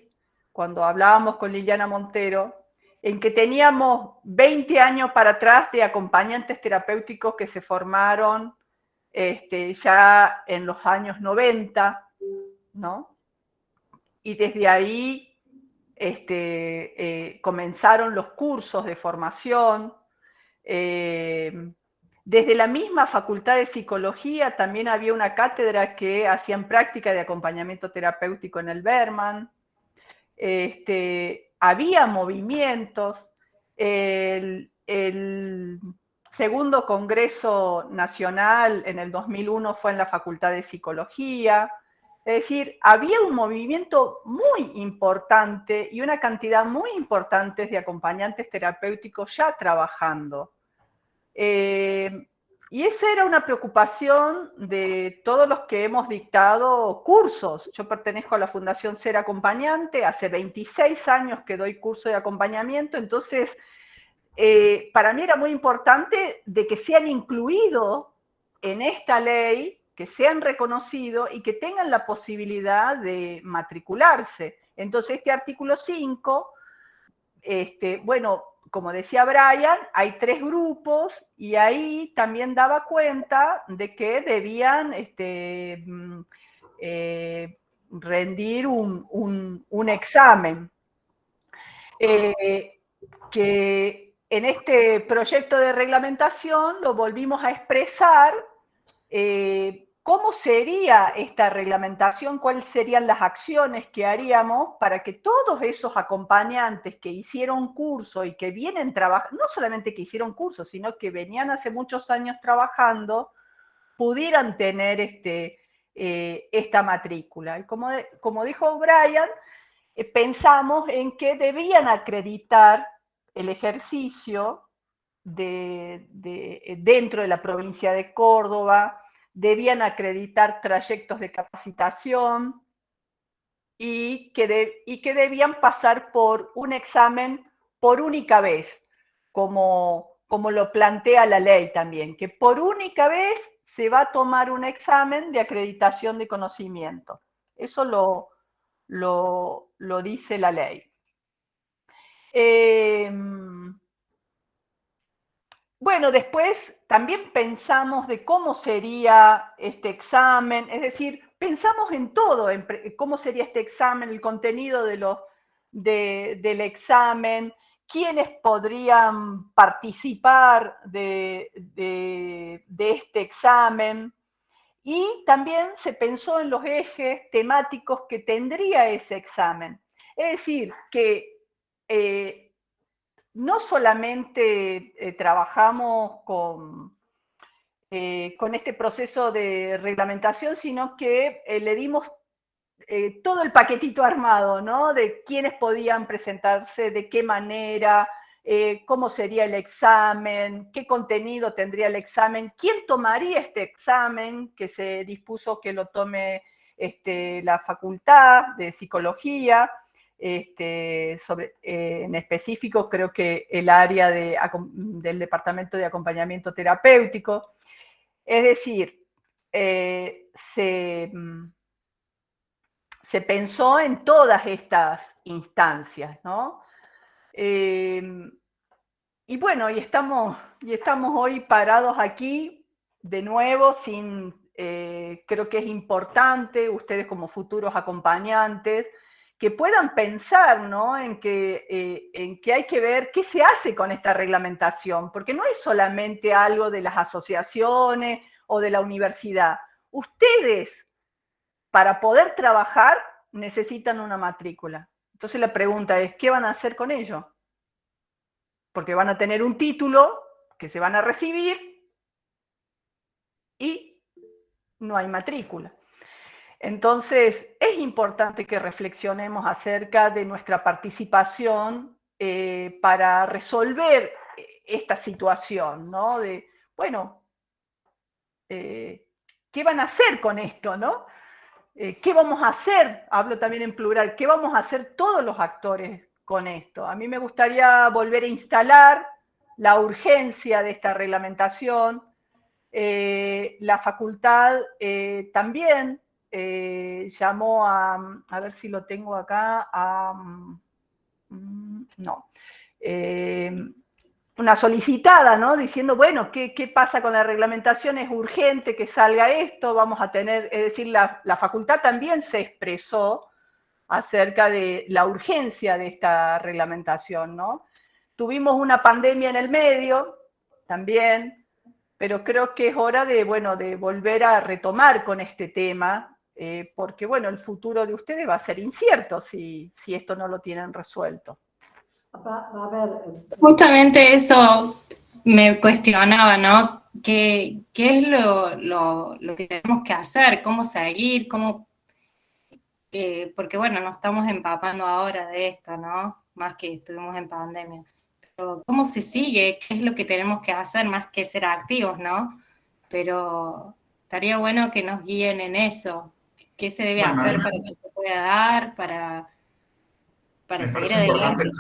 cuando hablábamos con Liliana Montero, en que teníamos 20 años para atrás de acompañantes terapéuticos que se formaron ya en los años 90, ¿no? Y desde ahí comenzaron los cursos de formación. Desde la misma Facultad de Psicología también había una cátedra que hacían práctica de acompañamiento terapéutico en el Berman. Había movimientos. El segundo Congreso Nacional en el 2001 fue en la Facultad de Psicología. Es decir, había un movimiento muy importante y una cantidad muy importante de acompañantes terapéuticos ya trabajando. Y esa era una preocupación de todos los que hemos dictado cursos. Yo pertenezco a la Fundación Ser Acompañante, hace 26 años que doy curso de acompañamiento, entonces para mí era muy importante de que sean incluidos en esta ley, que sean reconocidos y que tengan la posibilidad de matricularse. Entonces este artículo 5, bueno, como decía Brian, hay 3 grupos y ahí también daba cuenta de que debían rendir un examen. Que en este proyecto de reglamentación lo volvimos a expresar cómo sería esta reglamentación, cuáles serían las acciones que haríamos para que todos esos acompañantes que hicieron curso y que vienen trabajando, no solamente que hicieron curso, sino que venían hace muchos años trabajando, pudieran tener esta matrícula. Y como dijo Brian, pensamos en que debían acreditar el ejercicio dentro de la provincia de Córdoba, debían acreditar trayectos de capacitación y que debían pasar por un examen por única vez, como lo plantea la ley también, que por única vez se va a tomar un examen de acreditación de conocimiento. Eso lo dice la ley. Bueno, después también pensamos de cómo sería este examen, es decir, pensamos en todo, en cómo sería este examen, el contenido del examen, quiénes podrían participar de este examen. Y también se pensó en los ejes temáticos que tendría ese examen. Es decir, que no solamente trabajamos con este proceso de reglamentación, sino que le dimos todo el paquetito armado, ¿no? De quiénes podían presentarse, de qué manera, cómo sería el examen, qué contenido tendría el examen, quién tomaría este examen, que se dispuso que lo tome la Facultad de Psicología, en específico creo que el área del Departamento de Acompañamiento Terapéutico. Es decir, se pensó en todas estas instancias, ¿no? Y bueno, y estamos hoy parados aquí de nuevo creo que es importante, ustedes como futuros acompañantes, que puedan pensar, ¿no? en que hay que ver qué se hace con esta reglamentación, porque no es solamente algo de las asociaciones o de la universidad. Ustedes, para poder trabajar, necesitan una matrícula. Entonces la pregunta es, ¿qué van a hacer con ello? Porque van a tener un título que se van a recibir y no hay matrícula. Entonces, es importante que reflexionemos acerca de nuestra participación para resolver esta situación, ¿no? De, bueno, ¿qué van a hacer con esto, no? ¿Qué vamos a hacer? Hablo también en plural. ¿Qué vamos a hacer todos los actores con esto? A mí me gustaría volver a instalar la urgencia de esta reglamentación. La facultad también llamó a ver si lo tengo acá, una solicitada, ¿no? Diciendo, bueno, ¿qué pasa con la reglamentación? Es urgente que salga esto, vamos a tener, es decir, la facultad también se expresó acerca de la urgencia de esta reglamentación, ¿no? Tuvimos una pandemia en el medio, también, pero creo que es hora de, bueno, de volver a retomar con este tema, porque, bueno, el futuro de ustedes va a ser incierto si esto no lo tienen resuelto. A ver, Justamente eso me cuestionaba, ¿no? ¿Qué es lo que tenemos que hacer? ¿Cómo seguir? Porque, bueno, nos estamos empapando ahora de esto, ¿no? Más que estuvimos en pandemia. Pero, ¿cómo se sigue? ¿Qué es lo que tenemos que hacer más que ser activos, ¿no? Pero estaría bueno que nos guíen en eso. ¿Qué se debe hacer para que se pueda dar, para seguir adelante?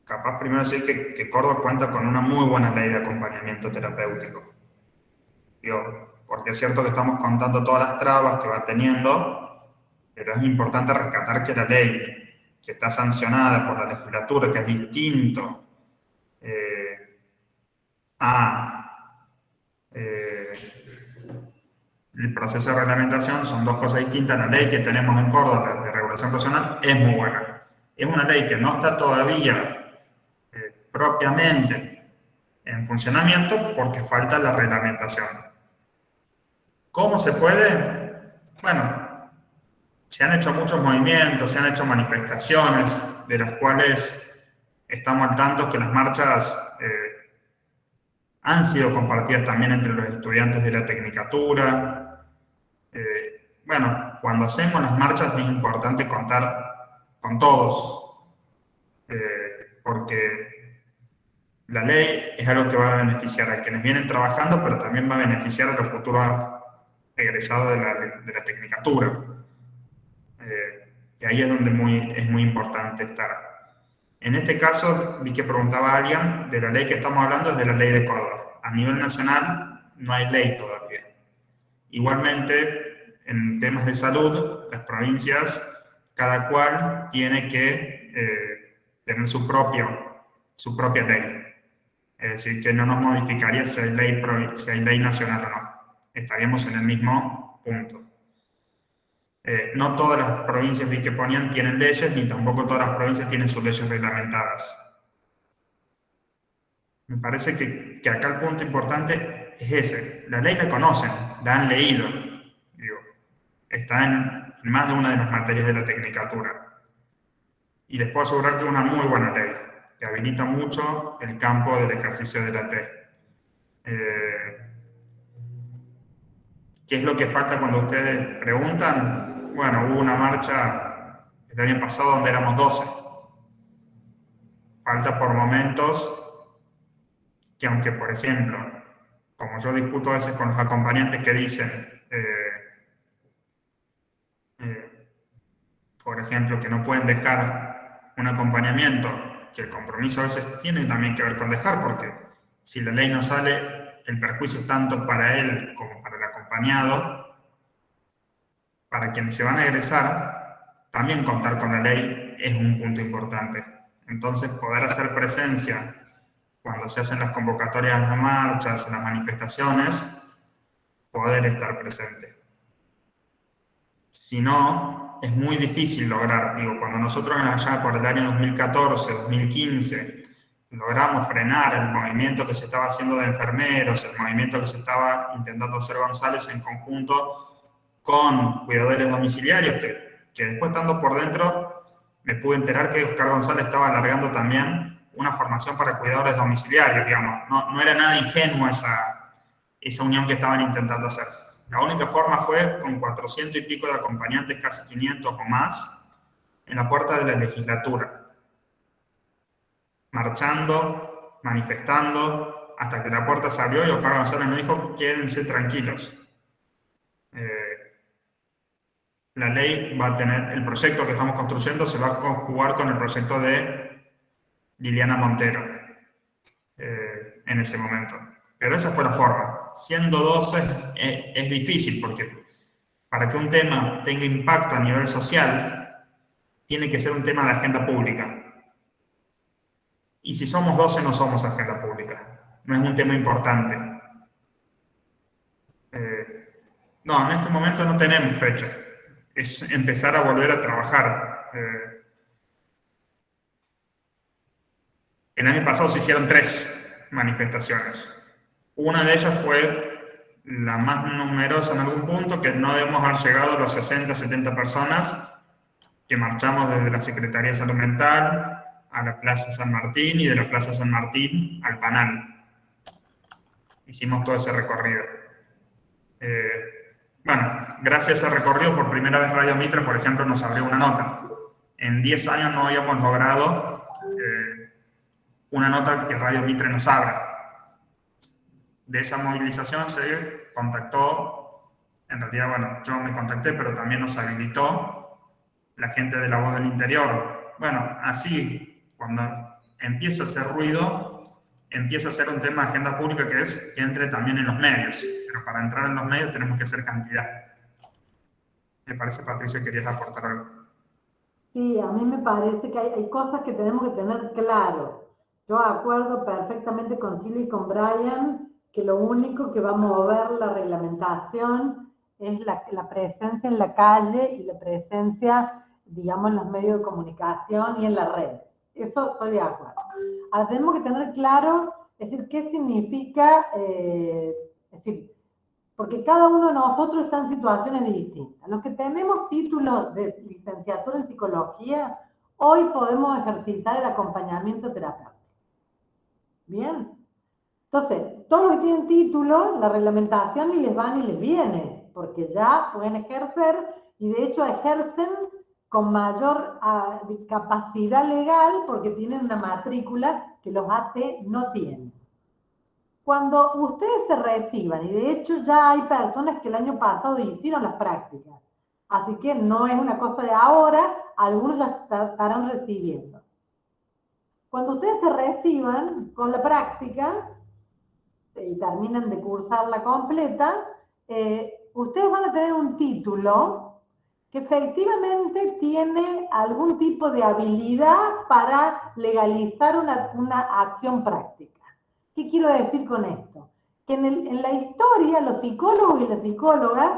Capaz primero decir que Córdoba cuenta con una muy buena ley de acompañamiento terapéutico. Digo, porque es cierto que estamos contando todas las trabas que va teniendo, pero es importante rescatar que la ley, que está sancionada por la legislatura, que es distinto el proceso de reglamentación, son dos cosas distintas. La ley que tenemos en Córdoba de regulación profesional es muy buena. Es una ley que no está todavía propiamente en funcionamiento porque falta la reglamentación. ¿Cómo se puede? Bueno, se han hecho muchos movimientos, se han hecho manifestaciones, de las cuales estamos al tanto que las marchas han sido compartidas también entre los estudiantes de la tecnicatura. Bueno, cuando hacemos las marchas es importante contar con todos, porque la ley es algo que va a beneficiar a quienes vienen trabajando, pero también va a beneficiar a los futuros egresados de la tecnicatura. Y ahí es donde es muy importante estar. En este caso, vi que preguntaba alguien, de la ley que estamos hablando es de la ley de Córdoba. A nivel nacional no hay ley todavía. Igualmente, en temas de salud, las provincias, cada cual tiene que tener su propia ley. Es decir, que no nos modificaría si hay ley nacional o no. Estaríamos en el mismo punto. No todas las provincias que ponían tienen leyes, ni tampoco todas las provincias tienen sus leyes reglamentadas. Me parece que acá el punto importante es ese. La ley la conocen, la han leído. Digo, está en más de una de las materias de la tecnicatura. Y les puedo asegurar que es una muy buena ley, que habilita mucho el campo del ejercicio de la T. ¿Qué es lo que falta cuando ustedes preguntan? Bueno, hubo una marcha el año pasado donde éramos 12. Falta por momentos que, aunque por ejemplo, como yo discuto a veces con los acompañantes que dicen, por ejemplo, que no pueden dejar un acompañamiento, que el compromiso a veces tiene también que ver con dejar, porque si la ley no sale, el perjuicio es tanto para él como para el acompañado. Para quienes se van a egresar, también contar con la ley es un punto importante. Entonces, poder hacer presencia cuando se hacen las convocatorias a las marchas, en las manifestaciones, poder estar presente. Si no, es muy difícil lograr. Digo, cuando nosotros allá por el año 2014, 2015, logramos frenar el movimiento que se estaba haciendo de enfermeros, el movimiento que se estaba intentando hacer González en conjunto con cuidadores domiciliarios, que después, estando por dentro, me pude enterar que Oscar González estaba alargando también una formación para cuidadores domiciliarios, digamos. No era nada ingenuo esa unión que estaban intentando hacer. La única forma fue con 400 y pico de acompañantes, casi 500 o más, en la puerta de la legislatura. Marchando, manifestando, hasta que la puerta se abrió y Oscar González nos dijo, quédense tranquilos. La ley va a tener, el proyecto que estamos construyendo se va a conjugar con el proyecto de Liliana Montero. en ese momento. Pero esa fue la forma. Siendo 12 es difícil porque para que un tema tenga impacto a nivel social, tiene que ser un tema de agenda pública. Y si somos 12 no somos agenda pública. No es un tema importante. No, en este momento no tenemos fecha. Es empezar a volver a trabajar. El año pasado se hicieron 3 manifestaciones. Una de ellas fue la más numerosa en algún punto, que no debemos haber llegado a los 60, 70 personas, que marchamos desde la Secretaría de Salud Mental a la Plaza San Martín y de la Plaza San Martín al Panal. Hicimos todo ese recorrido. Bueno, gracias a ese recorrido, por primera vez Radio Mitre, por ejemplo, nos abrió una nota. En 10 años no habíamos logrado una nota que Radio Mitre nos abra. De esa movilización se contactó, en realidad, bueno, yo me contacté, pero también nos habilitó la gente de La Voz del Interior. Bueno, así, cuando empieza a hacer ruido, empieza a ser un tema de agenda pública que es que entre también en los medios. Pero para entrar en los medios tenemos que hacer cantidad. Me parece, Patricia, querías aportar algo. Sí, a mí me parece que hay cosas que tenemos que tener claro. Yo acuerdo perfectamente con Silvia y con Brian que lo único que va a mover la reglamentación es la presencia en la calle y la presencia, digamos, en los medios de comunicación y en la red. Eso estoy de acuerdo. Ahora tenemos que tener claro, es decir, qué significa, es decir, porque cada uno de nosotros está en situaciones distintas. Los que tenemos títulos de licenciatura en psicología, hoy podemos ejercitar el acompañamiento terapéutico. ¿Bien? Entonces, todos los que tienen título, la reglamentación ni les va ni les viene, porque ya pueden ejercer y de hecho ejercen con mayor capacidad legal porque tienen una matrícula que los AT no tienen. Cuando ustedes se reciban, y de hecho ya hay personas que el año pasado hicieron las prácticas, así que no es una cosa de ahora, algunos ya estarán recibiendo. Cuando ustedes se reciban con la práctica y terminan de cursarla completa, ustedes van a tener un título que efectivamente tiene algún tipo de habilidad para legalizar una acción práctica. ¿Qué quiero decir con esto? Que en la historia los psicólogos y las psicólogas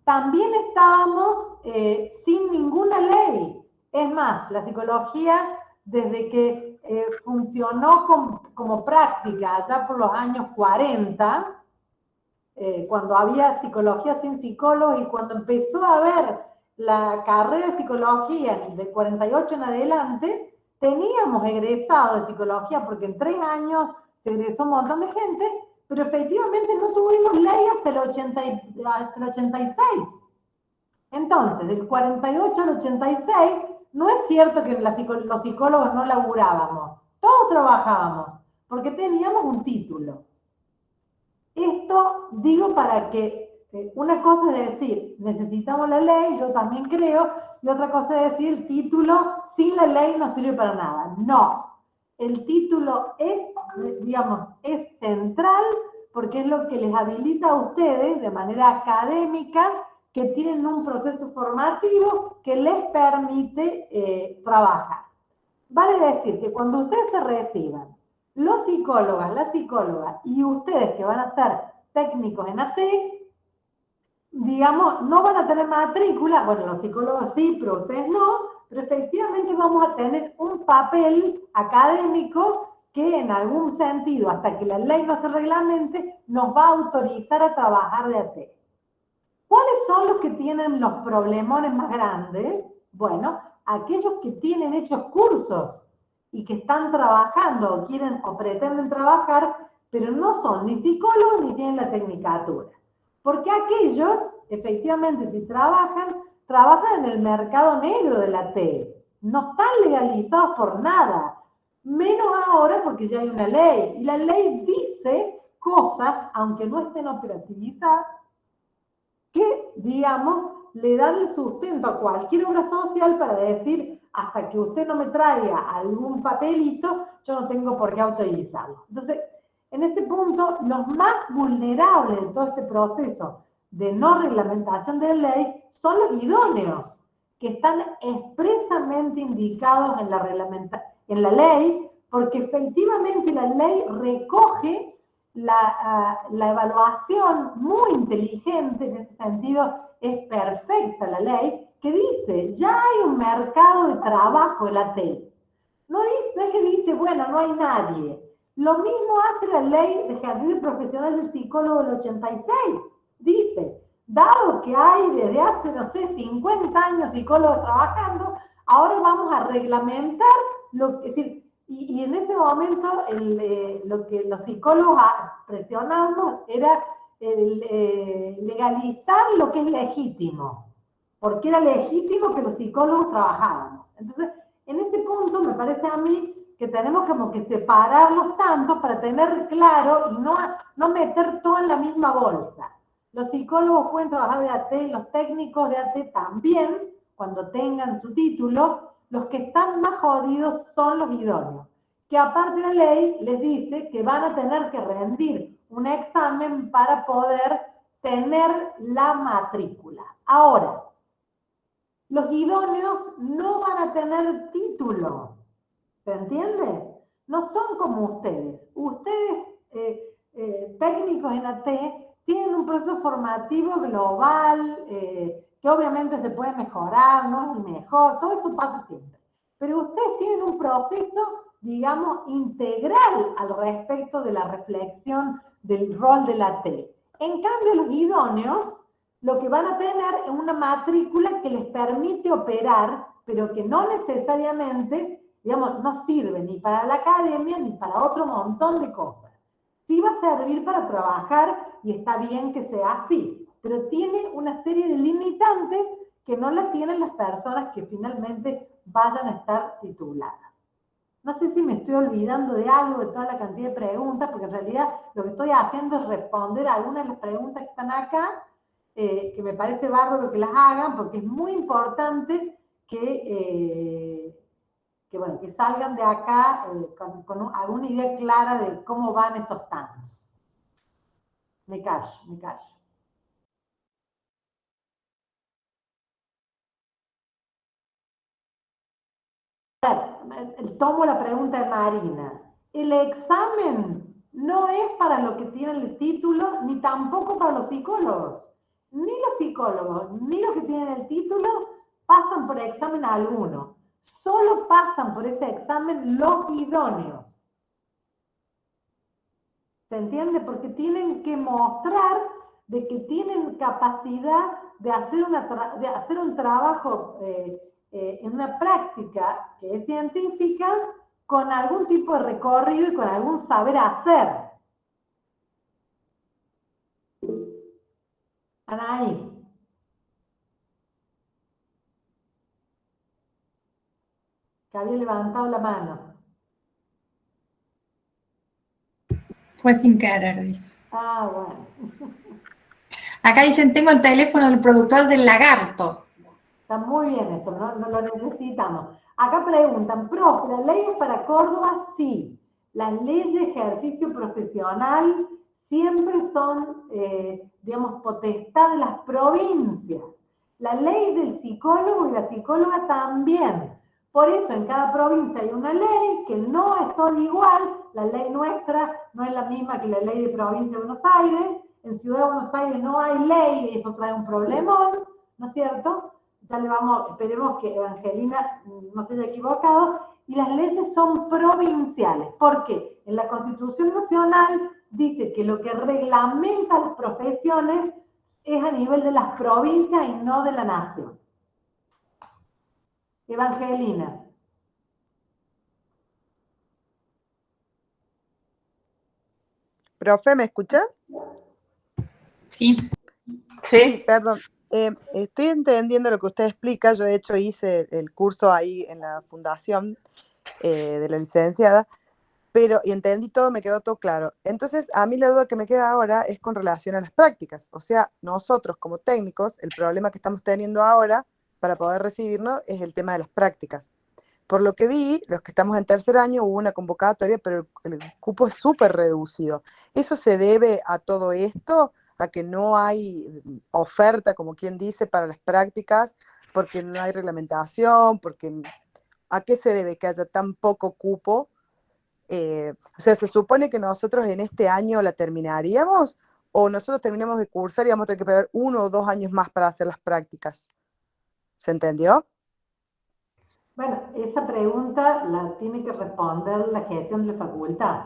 también estábamos sin ninguna ley. Es más, la psicología, desde que funcionó como práctica allá por los años 40, cuando había psicología sin psicólogos y cuando empezó a haber la carrera de psicología del 48 en adelante, teníamos egresados de psicología porque en 3 años se egresó un montón de gente, pero efectivamente no tuvimos ley hasta el 86. Entonces, del 48 al 86, no es cierto que los psicólogos no laburábamos, todos trabajábamos, porque teníamos un título. Esto digo para que una cosa es decir, necesitamos la ley, yo también creo, y otra cosa es decir, el título sin la ley no sirve para nada. No, el título es, digamos, es central porque es lo que les habilita a ustedes de manera académica, que tienen un proceso formativo que les permite trabajar. Vale decir que cuando ustedes se reciban, los psicólogas, las psicólogas y ustedes que van a ser técnicos en AT, digamos, no van a tener matrícula, bueno, los psicólogos sí, pero ustedes no, pero efectivamente vamos a tener un papel académico que en algún sentido, hasta que la ley no se reglamente, nos va a autorizar a trabajar de AT. ¿Cuáles son los que tienen los problemones más grandes? Bueno, aquellos que tienen hechos cursos y que están trabajando o quieren o pretenden trabajar, pero no son ni psicólogos ni tienen la tecnicatura. Porque aquellos, efectivamente, si trabajan en el mercado negro de la T. No están legalizados por nada. Menos ahora porque ya hay una ley. Y la ley dice cosas, aunque no estén operativizadas, que, digamos, le dan el sustento a cualquier obra social para decir, hasta que usted no me traiga algún papelito, yo no tengo por qué autorizarlo. Entonces, en este punto, los más vulnerables de todo este proceso de no reglamentación de ley son los idóneos, que están expresamente indicados en la ley, porque efectivamente la ley recoge la evaluación muy inteligente, en ese sentido es perfecta la ley, que dice, ya hay un mercado de trabajo en la TEL. No es que dice, bueno, no hay nadie. Lo mismo hace la ley de ejercicio profesional del psicólogo del 86. Dice, dado que hay desde hace, no sé, 50 años psicólogos trabajando, ahora vamos a reglamentar lo que, es decir, y en ese momento lo que los psicólogos presionamos era legalizar lo que es legítimo, porque era legítimo que los psicólogos trabajáramos. Entonces, en este punto me parece a mí que tenemos como que separarlos tanto para tener claro y no meter todo en la misma bolsa. Los psicólogos pueden trabajar de AT, los técnicos de AT también, cuando tengan su título. Los que están más jodidos son los idóneos, que aparte la ley les dice que van a tener que rendir un examen para poder tener la matrícula. Ahora, los idóneos no van a tener título, ¿se entiende? No son como ustedes. Ustedes, técnicos en AT, tienen un proceso formativo global, que obviamente se puede mejorar, no es el mejor, todo eso pasa siempre. Pero ustedes tienen un proceso, digamos, integral al respecto de la reflexión del rol de la T. En cambio, los idóneos lo que van a tener es una matrícula que les permite operar, pero que no necesariamente, digamos, no sirve ni para la academia ni para otro montón de cosas. Sí va a servir para trabajar y está bien que sea así, pero tiene una serie de limitantes que no las tienen las personas que finalmente vayan a estar tituladas. No sé si me estoy olvidando de algo de toda la cantidad de preguntas, porque en realidad lo que estoy haciendo es responder a algunas de las preguntas que están acá, que me parece bárbaro que las hagan, porque es muy importante que salgan de acá con alguna idea clara de cómo van estos tantos. Me callo. Tomo la pregunta de Marina. El examen no es para los que tienen el título, ni tampoco para los psicólogos. Ni los psicólogos, ni los que tienen el título pasan por examen alguno. Solo pasan por ese examen los idóneos. ¿Se entiende? Porque tienen que mostrar de que tienen capacidad de hacer un trabajo en una práctica que es científica con algún tipo de recorrido y con algún saber hacer. Anaí. Que había levantado la mano. Fue sin querer, dice. Ah, bueno. Acá dicen, tengo el teléfono del productor del lagarto. Está muy bien eso, no lo necesitamos. Acá preguntan, profe, ¿la ley es para Córdoba? Sí. Las leyes de ejercicio profesional siempre son, digamos, potestad de las provincias. La ley del psicólogo y la psicóloga también. Por eso en cada provincia hay una ley que no es todo igual. La ley nuestra no es la misma que la ley de provincia de Buenos Aires. En Ciudad de Buenos Aires no hay ley y eso trae un problemón, ¿no es cierto? Ya esperemos que Evangelina no se haya equivocado, y las leyes son provinciales. ¿Por qué? En la Constitución Nacional dice que lo que reglamenta las profesiones es a nivel de las provincias y no de la nación. Evangelina. Profe, ¿me escucha? Sí. Sí. Perdón. Estoy entendiendo lo que usted explica. Yo, de hecho, hice el curso ahí en la fundación de la licenciada, y entendí todo, me quedó todo claro. Entonces, a mí la duda que me queda ahora es con relación a las prácticas. O sea, nosotros como técnicos, el problema que estamos teniendo ahora para poder recibirnos es el tema de las prácticas. por lo que vi, los que estamos en tercer año hubo una convocatoria, pero el cupo es súper reducido. ¿Eso se debe a todo esto? ¿A que no hay oferta, como quien dice, para las prácticas? ¿Porque no hay reglamentación? ¿A qué se debe que haya tan poco cupo? O sea, ¿se supone que nosotros en este año la terminaríamos? ¿O nosotros terminamos de cursar y vamos a tener que esperar 1 o 2 años más para hacer las prácticas? ¿Se entendió? Bueno, esa pregunta la tiene que responder la gestión de la facultad.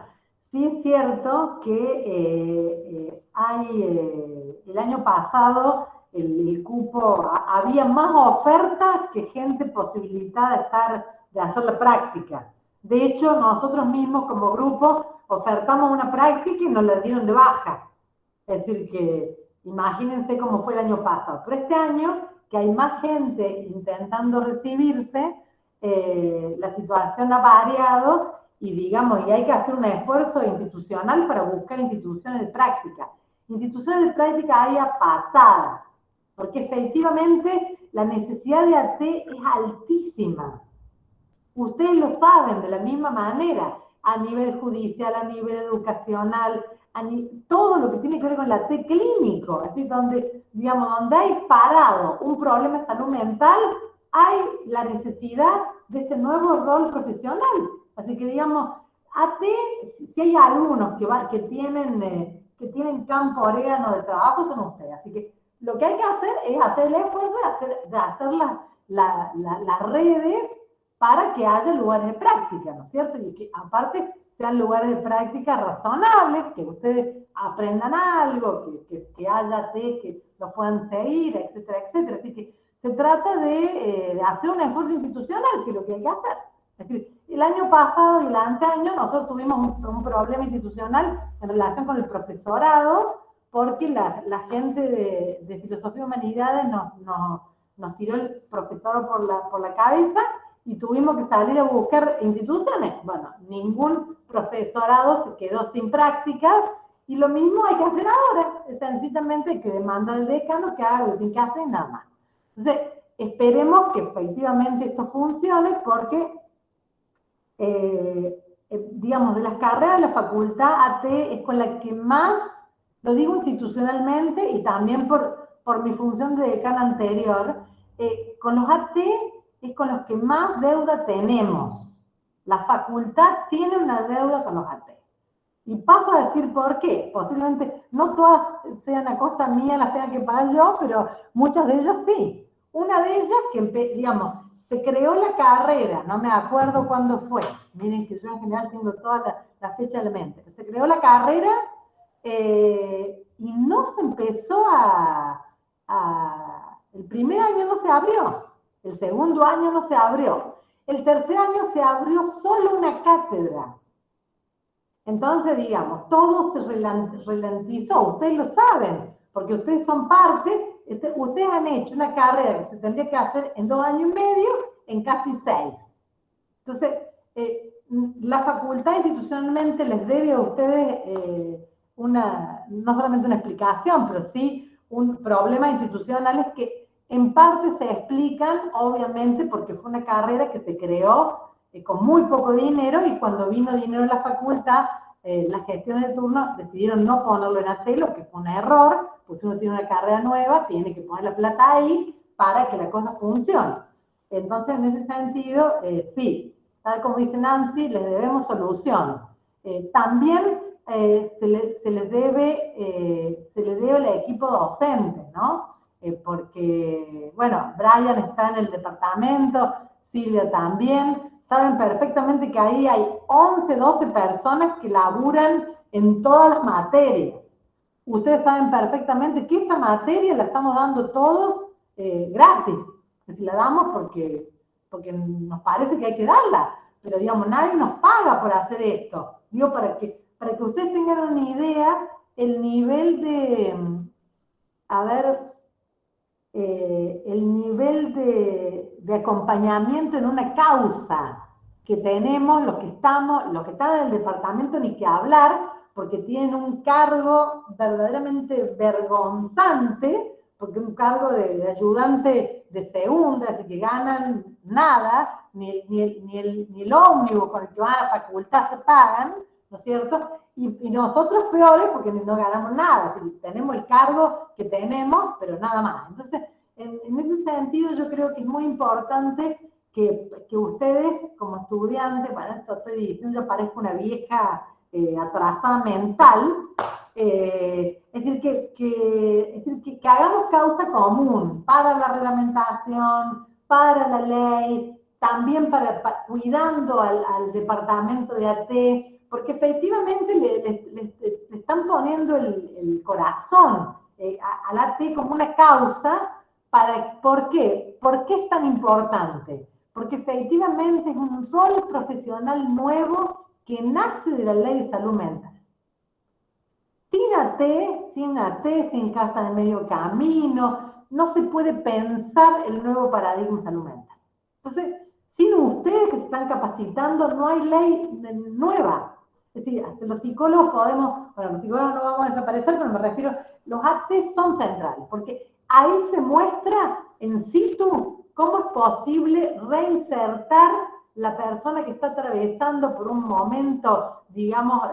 Sí es cierto que el año pasado el cupo, había más ofertas que gente posibilitada de hacer la práctica. De hecho, nosotros mismos como grupo ofertamos una práctica y nos la dieron de baja. Es decir, que imagínense cómo fue el año pasado. Pero este año, que hay más gente intentando recibirse, la situación ha variado y digamos, y hay que hacer un esfuerzo institucional para buscar instituciones de práctica. Instituciones de práctica hay a patadas, porque efectivamente la necesidad de AT es altísima. Ustedes lo saben de la misma manera, a nivel judicial, a nivel educacional, todo lo que tiene que ver con la T clínico, así donde, digamos, donde hay parado un problema de salud mental, hay la necesidad de este nuevo rol profesional. Así que, digamos, AT, si hay algunos que tienen campo orégano de trabajo, son ustedes. Así que lo que hay que hacer es hacer el esfuerzo de hacer las redes para que haya lugares de práctica, ¿no es cierto? Y que aparte sean lugares de práctica razonables, que ustedes aprendan algo, que haya que los puedan seguir, etcétera, etcétera. Así que se trata de hacer un esfuerzo institucional, que es lo que hay que hacer. Es decir, el año pasado y el anteaño nosotros tuvimos un problema institucional en relación con el profesorado, porque la gente de Filosofía y Humanidades nos tiró el profesor por la cabeza y tuvimos que salir a buscar instituciones. Bueno, ningún profesorado se quedó sin prácticas y lo mismo hay que hacer ahora. Sencillamente hay que demandar al decano que haga lo que tiene que hacer y nada más. Entonces, esperemos que efectivamente esto funcione porque, digamos, de las carreras de la facultad, AT es con la que más, lo digo institucionalmente y también por mi función de decana anterior, con los AT es con los que más deuda tenemos. La facultad tiene una deuda con los AT. Y paso a decir por qué. Posiblemente no todas sean a costa mía, las tenga que pagar yo, pero muchas de ellas sí. Una de ellas que, digamos, se creó la carrera, no me acuerdo cuándo fue. Miren que yo en general tengo toda la fecha de la mente. Se creó la carrera y no se empezó el primer año no se abrió. El segundo año no se abrió. El tercer año se abrió solo una cátedra. Entonces, digamos, todo se ralentizó. Ustedes lo saben, porque ustedes son parte. Ustedes han hecho una carrera que se tendría que hacer en 2 años y medio, en casi 6. Entonces, la facultad institucionalmente les debe a ustedes no solamente una explicación, pero sí un problema institucional que en parte se explican, obviamente, porque fue una carrera que se creó con muy poco dinero y cuando vino dinero en la facultad, las gestiones de turno decidieron no ponerlo en AT, lo que fue un error, pues uno tiene una carrera nueva, tiene que poner la plata ahí para que la cosa funcione. Entonces, en ese sentido, sí, tal como dice Nancy, les debemos solución. También se les debe al equipo docente, ¿no? Porque, bueno, Brian está en el departamento, Silvia también, saben perfectamente que ahí hay 11, 12 personas que laburan en todas las materias. Ustedes saben perfectamente que esta materia la estamos dando todos gratis. Si la damos porque nos parece que hay que darla, pero digamos, nadie nos paga por hacer esto. Digo, para que ustedes tengan una idea, el nivel de acompañamiento en una causa que tenemos los que están en el departamento, ni que hablar, porque tienen un cargo verdaderamente vergonzante, porque un cargo de ayudante de segunda, así que ganan nada, ni el ómnibus con el que van a la facultad se pagan, ¿no es cierto? Y nosotros peores porque no ganamos nada, tenemos el cargo que tenemos, pero nada más. Entonces, en ese sentido yo creo que es muy importante que ustedes como estudiantes, para esto estoy diciendo, yo parezco una vieja atrasada mental, es decir, que hagamos causa común para la reglamentación, para la ley, también cuidando al departamento de AT, porque efectivamente le están poniendo el corazón al AT como una causa. ¿Por qué? ¿Por qué es tan importante? Porque efectivamente es un rol profesional nuevo que nace de la ley de salud mental. Sin AT, sin casa de medio camino, no se puede pensar el nuevo paradigma de salud mental. Entonces, sin ustedes que se están capacitando, no hay ley nueva. Es decir, hasta los psicólogos los psicólogos no vamos a desaparecer, pero me refiero, los AT son centrales, porque ahí se muestra en situ cómo es posible reinsertar la persona que está atravesando por un momento, digamos,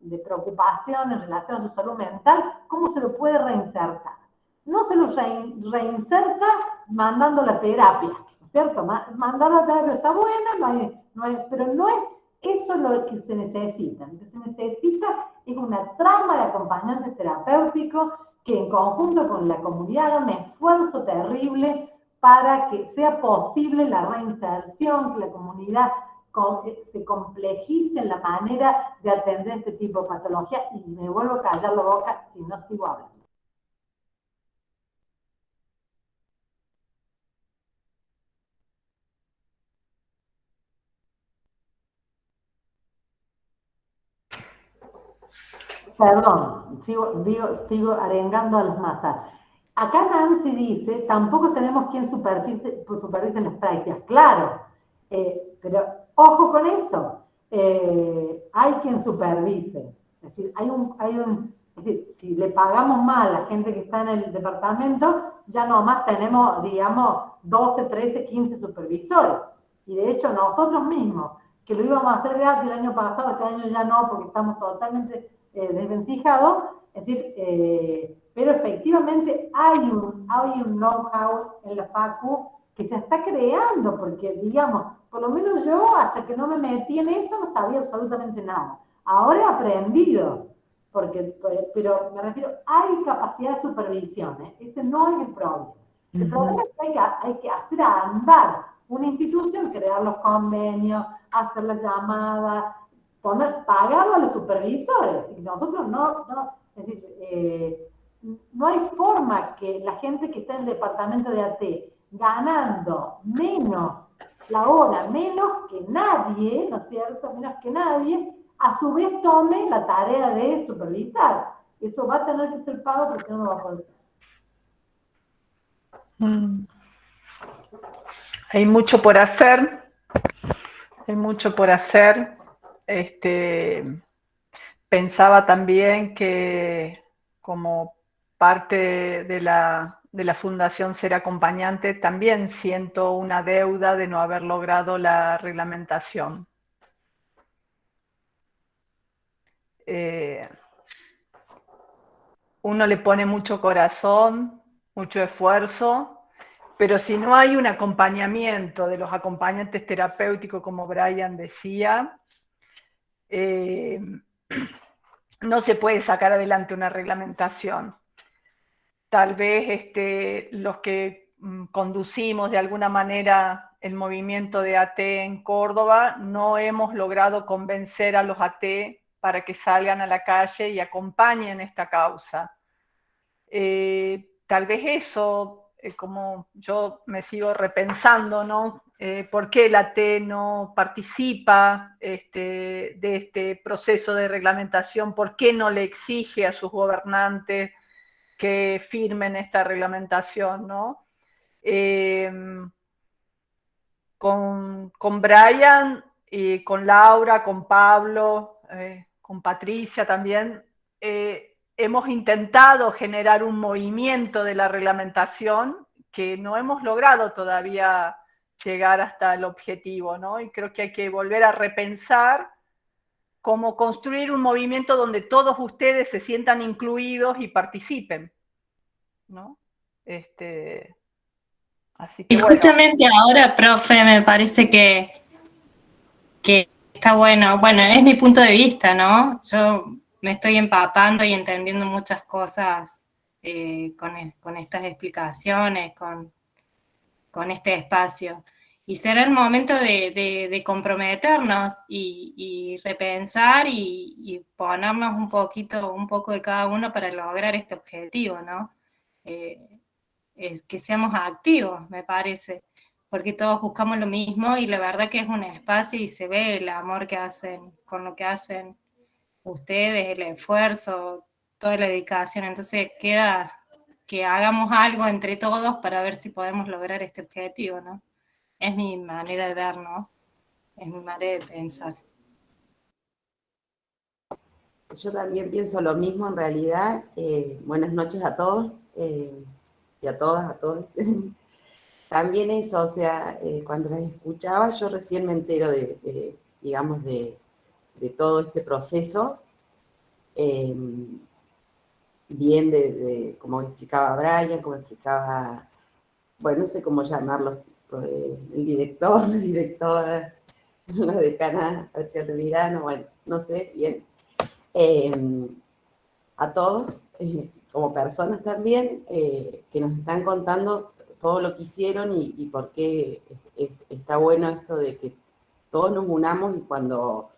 de preocupación en relación a su salud mental, cómo se lo puede reinsertar. No se lo reinserta mandando la terapia, ¿no es cierto? Mandar la terapia está buena, pero no es eso lo que se necesita. Lo que se necesita es una trama de acompañantes terapéuticos que en conjunto con la comunidad haga un esfuerzo terrible para que sea posible la reinserción, que la comunidad se complejice en la manera de atender este tipo de patología, y me vuelvo a callar la boca si no sigo hablando. Perdón, sigo arengando a las masas. Acá Nancy dice, tampoco tenemos quien supervise las prácticas. Claro, pero ojo con eso. Hay quien supervise. Es decir, es decir, si le pagamos mal a la gente que está en el departamento, ya nomás tenemos, digamos, 12, 13, 15 supervisores. Y de hecho nosotros mismos, que lo íbamos a hacer gratis el año pasado, este año ya no, porque estamos totalmente desvencijados, es decir, pero efectivamente hay un know-how en la FACU que se está creando, porque digamos, por lo menos yo hasta que no me metí en esto no sabía absolutamente nada. Ahora he aprendido, pero me refiero, hay capacidad de supervisión, ese no es el problema. El problema es que hay que hacer andar una institución, crear los convenios, hacer las llamadas, pagarlo a los supervisores. Y nosotros es decir, no hay forma que la gente que está en el departamento de AT ganando menos la hora, menos que nadie, ¿no es cierto? Menos que nadie, a su vez tome la tarea de supervisar. Eso va a tener que ser pago porque no lo va a poder hacer. Hay mucho por hacer. Hay mucho por hacer. Pensaba también que como parte de la Fundación Ser Acompañante también siento una deuda de no haber logrado la reglamentación. Uno le pone mucho corazón, mucho esfuerzo, pero si no hay un acompañamiento de los acompañantes terapéuticos, como Brian decía, no se puede sacar adelante una reglamentación. Tal vez los que conducimos de alguna manera el movimiento de AT en Córdoba no hemos logrado convencer a los AT para que salgan a la calle y acompañen esta causa. Tal vez eso, como yo me sigo repensando, ¿no? ¿Por qué el AT no participa de este proceso de reglamentación? ¿Por qué no le exige a sus gobernantes que firmen esta reglamentación, ¿no? Con Brian y con Laura, con Pablo, con Patricia también, hemos intentado generar un movimiento de la reglamentación que no hemos logrado todavía llegar hasta el objetivo, ¿no? Y creo que hay que volver a repensar cómo construir un movimiento donde todos ustedes se sientan incluidos y participen, ¿no? Así que Y justamente ahora, profe, me parece que está bueno. Bueno, es mi punto de vista, ¿no? Yo me estoy empapando y entendiendo muchas cosas con estas explicaciones, con este espacio. Y será el momento de comprometernos y repensar y ponernos un poco de cada uno para lograr este objetivo, ¿no? Es que seamos activos, me parece, porque todos buscamos lo mismo y la verdad que es un espacio y se ve el amor que hacen con lo que hacen ustedes, el esfuerzo, toda la dedicación. Entonces queda que hagamos algo entre todos para ver si podemos lograr este objetivo, ¿no? Es mi manera de ver, ¿no? Es mi manera de pensar. Yo también pienso lo mismo en realidad. Buenas noches a todos y a todas, a todos. También eso, o sea, cuando las escuchaba, yo recién me entero digamos, de todo este proceso. Bien como explicaba Brian, como explicaba, bueno, no sé cómo llamarlo, el director, la directora, la decana García Revirano, bueno, no sé, bien. A todos, como personas también, que nos están contando todo lo que hicieron y por qué está bueno esto de que todos nos unamos y cuando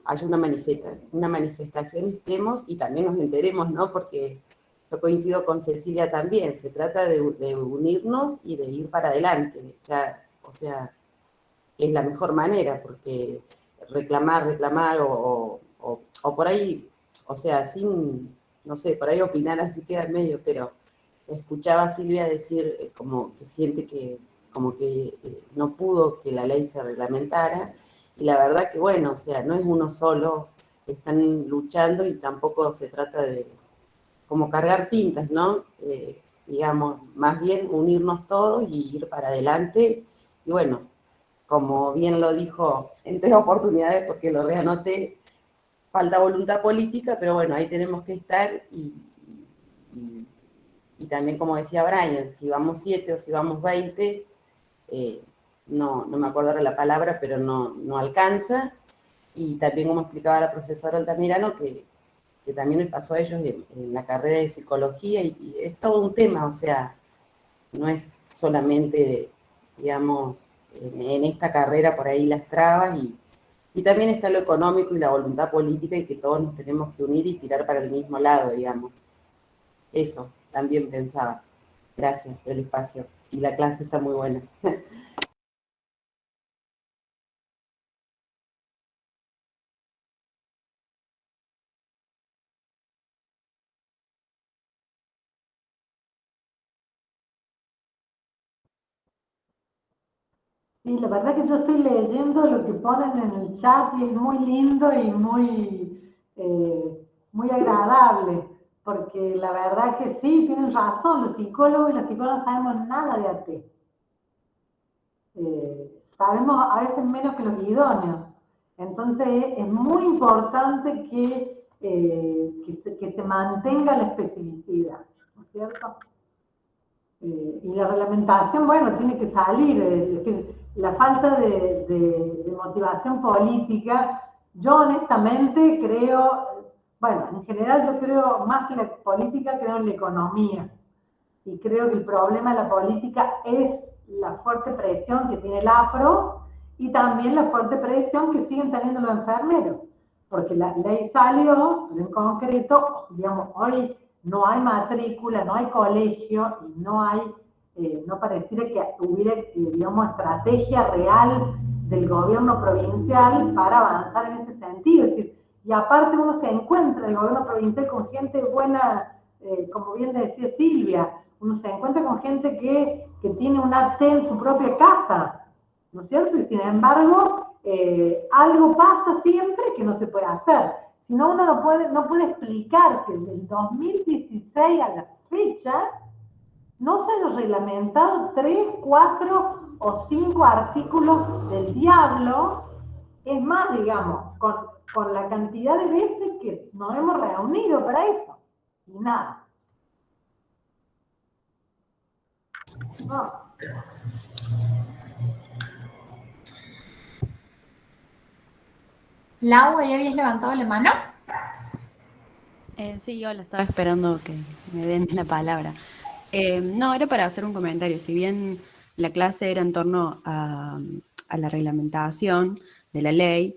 haya una manifestación estemos y también nos enteremos, ¿no? Porque yo coincido con Cecilia también, se trata de unirnos y de ir para adelante, ya, o sea, es la mejor manera, porque reclamar o por ahí, o sea, sin, no sé, por ahí opinar así queda en medio, pero escuchaba a Silvia decir como que siente que como que no pudo que la ley se reglamentara, y la verdad que bueno, o sea, no es uno solo, están luchando y tampoco se trata de como cargar tintas, ¿no? Digamos, más bien unirnos todos y ir para adelante, y bueno, como bien lo dijo en 3 oportunidades, porque lo reanoté, falta voluntad política, pero bueno, ahí tenemos que estar y también como decía Brian, si vamos 7 o si vamos 20, no me acuerdo ahora la palabra, pero no alcanza. Y también como explicaba la profesora Altamirano, que también les pasó a ellos en la carrera de psicología, y es todo un tema, o sea, no es solamente, digamos, en esta carrera por ahí las trabas, y también está lo económico y la voluntad política, y que todos nos tenemos que unir y tirar para el mismo lado, digamos. Eso también pensaba. Gracias por el espacio. Y la clase está muy buena. Sí, la verdad que yo estoy leyendo lo que ponen en el chat y es muy lindo y muy agradable, porque la verdad que sí, tienen razón, los psicólogos y las psicólogas no sabemos nada de AT. Sabemos a veces menos que los idóneos. Entonces es muy importante que se mantenga la especificidad, ¿no es cierto? Y la reglamentación, bueno, tiene que salir, es decir, la falta de motivación política, yo honestamente creo, bueno, en general yo creo más que la política, creo en la economía, y creo que el problema de la política es la fuerte presión que tiene el APRO y también la fuerte presión que siguen teniendo los enfermeros, porque la ley salió, pero en concreto, digamos, hoy no hay matrícula, no hay colegio y no pareciera que hubiera, digamos, estrategia real del gobierno provincial para avanzar en ese sentido. Es decir, y aparte uno se encuentra en el gobierno provincial con gente buena, como bien decía Silvia, uno se encuentra con gente que tiene un AT en su propia casa, ¿no es cierto? Y sin embargo, algo pasa siempre que no se puede hacer. Si no, uno no puede explicar que del 2016 a la fecha no se han reglamentado 3, 4 o 5 artículos del diablo. Es más, digamos, con la cantidad de veces que nos hemos reunido para eso. Y nada. No. Lau, ¿ahí habías levantado la mano? Sí, hola, estaba esperando que me den la palabra. No, era para hacer un comentario. Si bien la clase era en torno a la reglamentación de la ley,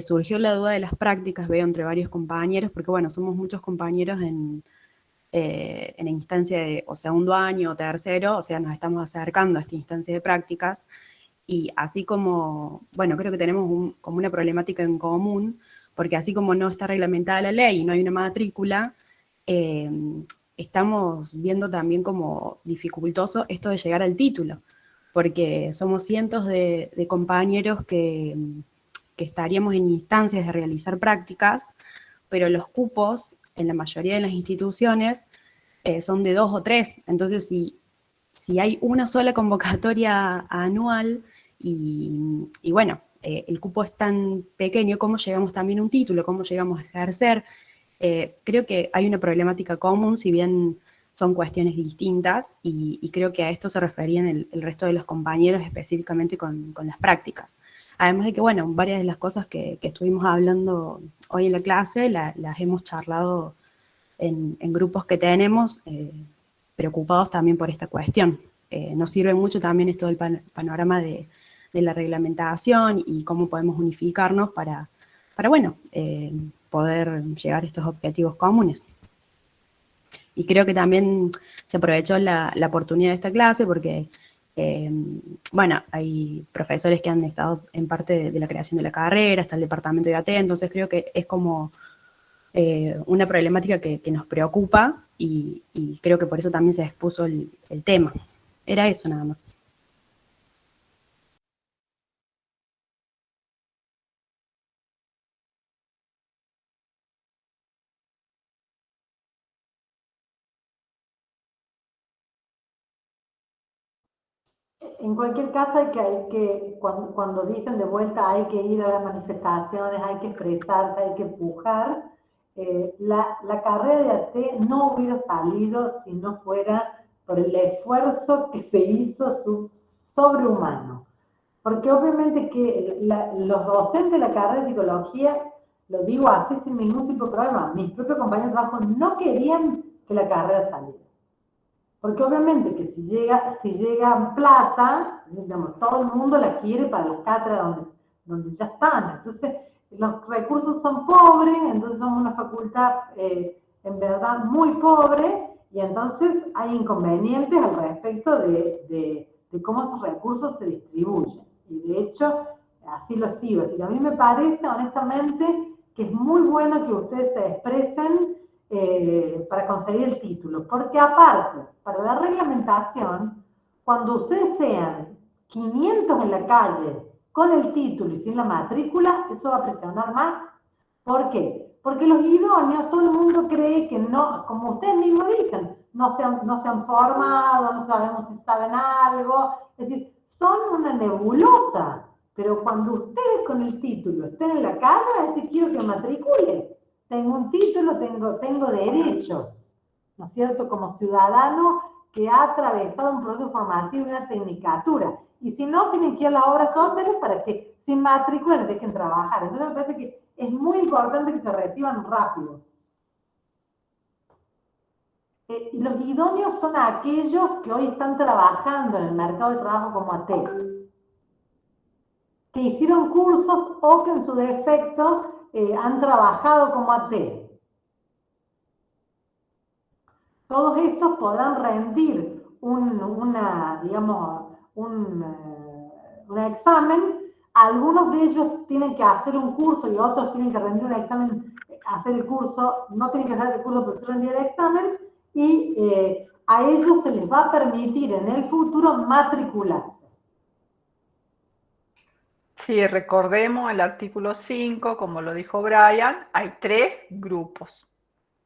surgió la duda de las prácticas, veo entre varios compañeros, porque bueno, somos muchos compañeros en la instancia de o segundo año o tercero, o sea, nos estamos acercando a esta instancia de prácticas, y así como, bueno, creo que tenemos como una problemática en común, porque así como no está reglamentada la ley y no hay una matrícula, estamos viendo también como dificultoso esto de llegar al título, porque somos cientos de compañeros que estaríamos en instancias de realizar prácticas, pero los cupos en la mayoría de las instituciones son de 2 o 3, entonces si hay una sola convocatoria anual y bueno, el cupo es tan pequeño, ¿cómo llegamos también a un título? ¿Cómo llegamos a ejercer? Creo que hay una problemática común, si bien son cuestiones distintas, y creo que a esto se referían el resto de los compañeros, específicamente con las prácticas. Además de que, bueno, varias de las cosas que estuvimos hablando hoy en la clase las hemos charlado en grupos que tenemos, preocupados también por esta cuestión. Nos sirve mucho también esto del panorama de la reglamentación y cómo podemos unificarnos para bueno, poder llegar a estos objetivos comunes. Y creo que también se aprovechó la oportunidad de esta clase porque, bueno, hay profesores que han estado en parte de la creación de la carrera, está el departamento de AT, entonces creo que es como una problemática que nos preocupa y creo que por eso también se expuso el tema. Era eso nada más. En cualquier caso, cuando dicen de vuelta hay que ir a las manifestaciones, hay que expresarse, hay que empujar, la carrera de AT no hubiera salido si no fuera por el esfuerzo que se hizo sobrehumano. Porque obviamente que los docentes de la carrera de psicología, lo digo así sin ningún tipo de problema, mis propios compañeros de trabajo no querían que la carrera saliera. Porque obviamente que si llega plata, digamos, todo el mundo la quiere para las cátedras donde ya están. Entonces, los recursos son pobres, entonces somos una facultad en verdad muy pobre, y entonces hay inconvenientes al respecto de cómo esos recursos se distribuyen. Y de hecho, así lo sigo. Así que a mí me parece, honestamente, que es muy bueno que ustedes se expresen para conseguir el título, porque aparte, para la reglamentación, cuando ustedes sean 500 en la calle con el título y sin la matrícula, eso va a presionar más. ¿Por qué? Porque los idóneos, todo el mundo cree que no, como ustedes mismos dicen, no se han formado, no sabemos si saben algo, es decir, son una nebulosa, pero cuando ustedes con el título estén en la calle, van a decir, quiero que matricule. Tengo un título, tengo derechos, ¿no es cierto? Como ciudadano que ha atravesado un proceso formativo y una tecnicatura. Y si no, tienen que ir a las obras sociales para que sin matrícula les dejen trabajar. Entonces me parece que es muy importante que se reciban rápido. Y los idóneos son aquellos que hoy están trabajando en el mercado de trabajo como AT, que hicieron cursos o que en su defecto han trabajado como AT. Todos estos podrán rendir un examen. Algunos de ellos tienen que hacer un curso y otros tienen que rendir un examen, hacer el curso, no tienen que hacer el curso, pero sí rendir el examen, y a ellos se les va a permitir en el futuro matricularse. Sí, recordemos el artículo 5, como lo dijo Brian, hay 3 grupos.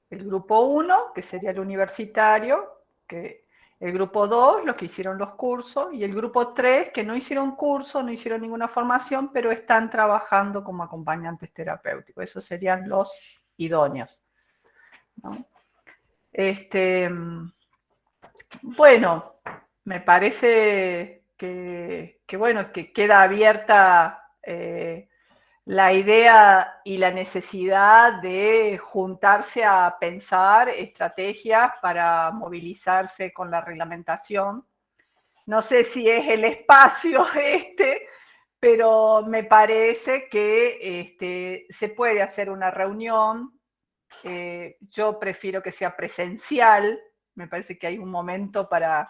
El grupo 1, que sería el universitario, el grupo 2, los que hicieron los cursos, y el grupo 3, que no hicieron curso, no hicieron ninguna formación, pero están trabajando como acompañantes terapéuticos. Esos serían los idóneos, ¿no? Bueno, me parece que bueno, que queda abierta la idea y la necesidad de juntarse a pensar estrategias para movilizarse con la reglamentación. No sé si es el espacio pero me parece que se puede hacer una reunión. Yo prefiero que sea presencial. Me parece que hay un momento para...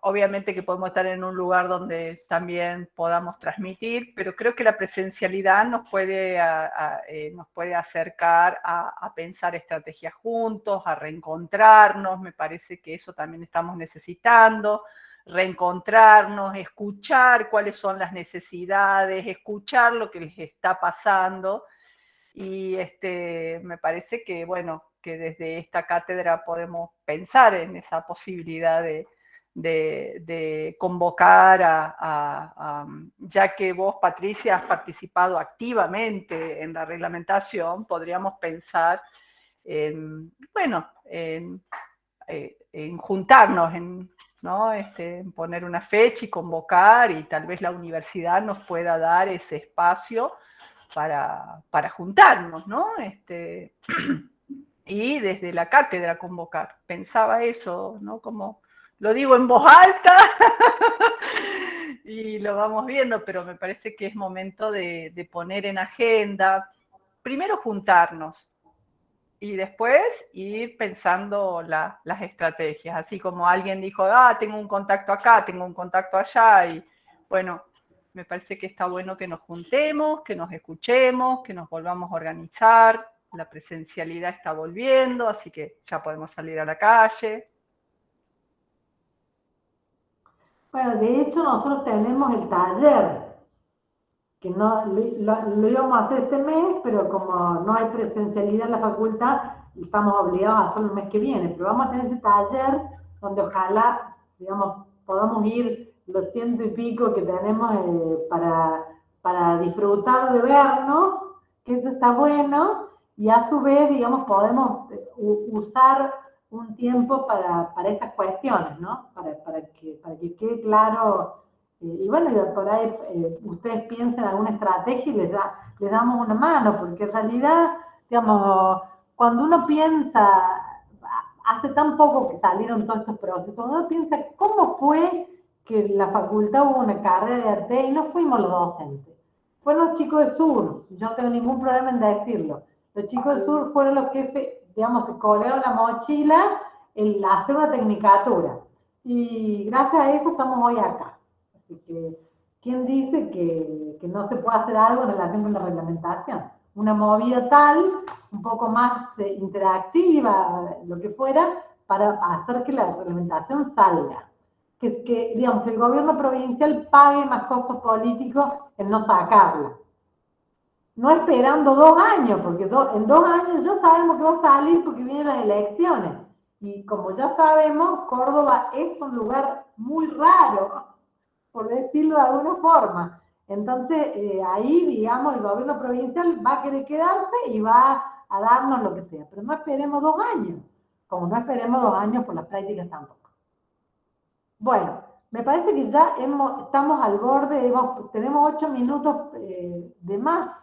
Obviamente que podemos estar en un lugar donde también podamos transmitir, pero creo que la presencialidad nos puede acercar a pensar estrategias juntos, a reencontrarnos. Me parece que eso también estamos necesitando, reencontrarnos, escuchar cuáles son las necesidades, escuchar lo que les está pasando. Y me parece que, bueno, que desde esta cátedra podemos pensar en esa posibilidad de convocar ya que vos, Patricia, has participado activamente en la reglamentación, podríamos pensar en juntarnos, ¿no? En poner una fecha y convocar, y tal vez la universidad nos pueda dar ese espacio para juntarnos, ¿no? Y desde la cátedra convocar. Pensaba eso, ¿no? Como lo digo en voz alta y lo vamos viendo, pero me parece que es momento de poner en agenda, primero juntarnos y después ir pensando las estrategias, así como alguien dijo, tengo un contacto acá, tengo un contacto allá, y bueno, me parece que está bueno que nos juntemos, que nos escuchemos, que nos volvamos a organizar. La presencialidad está volviendo, así que ya podemos salir a la calle. Bueno, de hecho nosotros tenemos el taller, que no lo íbamos a hacer este mes, pero como no hay presencialidad en la facultad, estamos obligados a hacerlo el mes que viene. Pero vamos a tener ese taller donde ojalá, digamos, podamos ir los 100 y pico que tenemos para disfrutar de vernos, que eso está bueno, y a su vez, digamos, podemos usar un tiempo para estas cuestiones, ¿no? Para que quede claro. Y bueno, por ahí ustedes piensen en alguna estrategia y les damos una mano, porque en realidad, digamos, cuando uno piensa, hace tan poco que salieron todos estos procesos, cuando uno piensa cómo fue que en la facultad hubo una carrera de arte y no fuimos los docentes. Fueron los chicos de Sur, yo no tengo ningún problema en decirlo. Los chicos de Sur fueron los que, digamos, se colgaron la mochila en hacer una tecnicatura. Y gracias a eso estamos hoy acá. Así que, ¿quién dice que no se puede hacer algo en relación con la reglamentación? Una movida tal, un poco más interactiva, lo que fuera, para hacer que la reglamentación salga. Digamos, que el gobierno provincial pague más costos políticos en no sacarla. No esperando 2 años, porque en 2 años ya sabemos que va a salir porque vienen las elecciones. Y como ya sabemos, Córdoba es un lugar muy raro, por decirlo de alguna forma. Entonces, ahí, digamos, el gobierno provincial va a querer quedarse y va a darnos lo que sea. Pero no esperemos 2 años, como no esperemos 2 años por las prácticas tampoco. Bueno, me parece que ya estamos al borde, tenemos 8 minutos de más.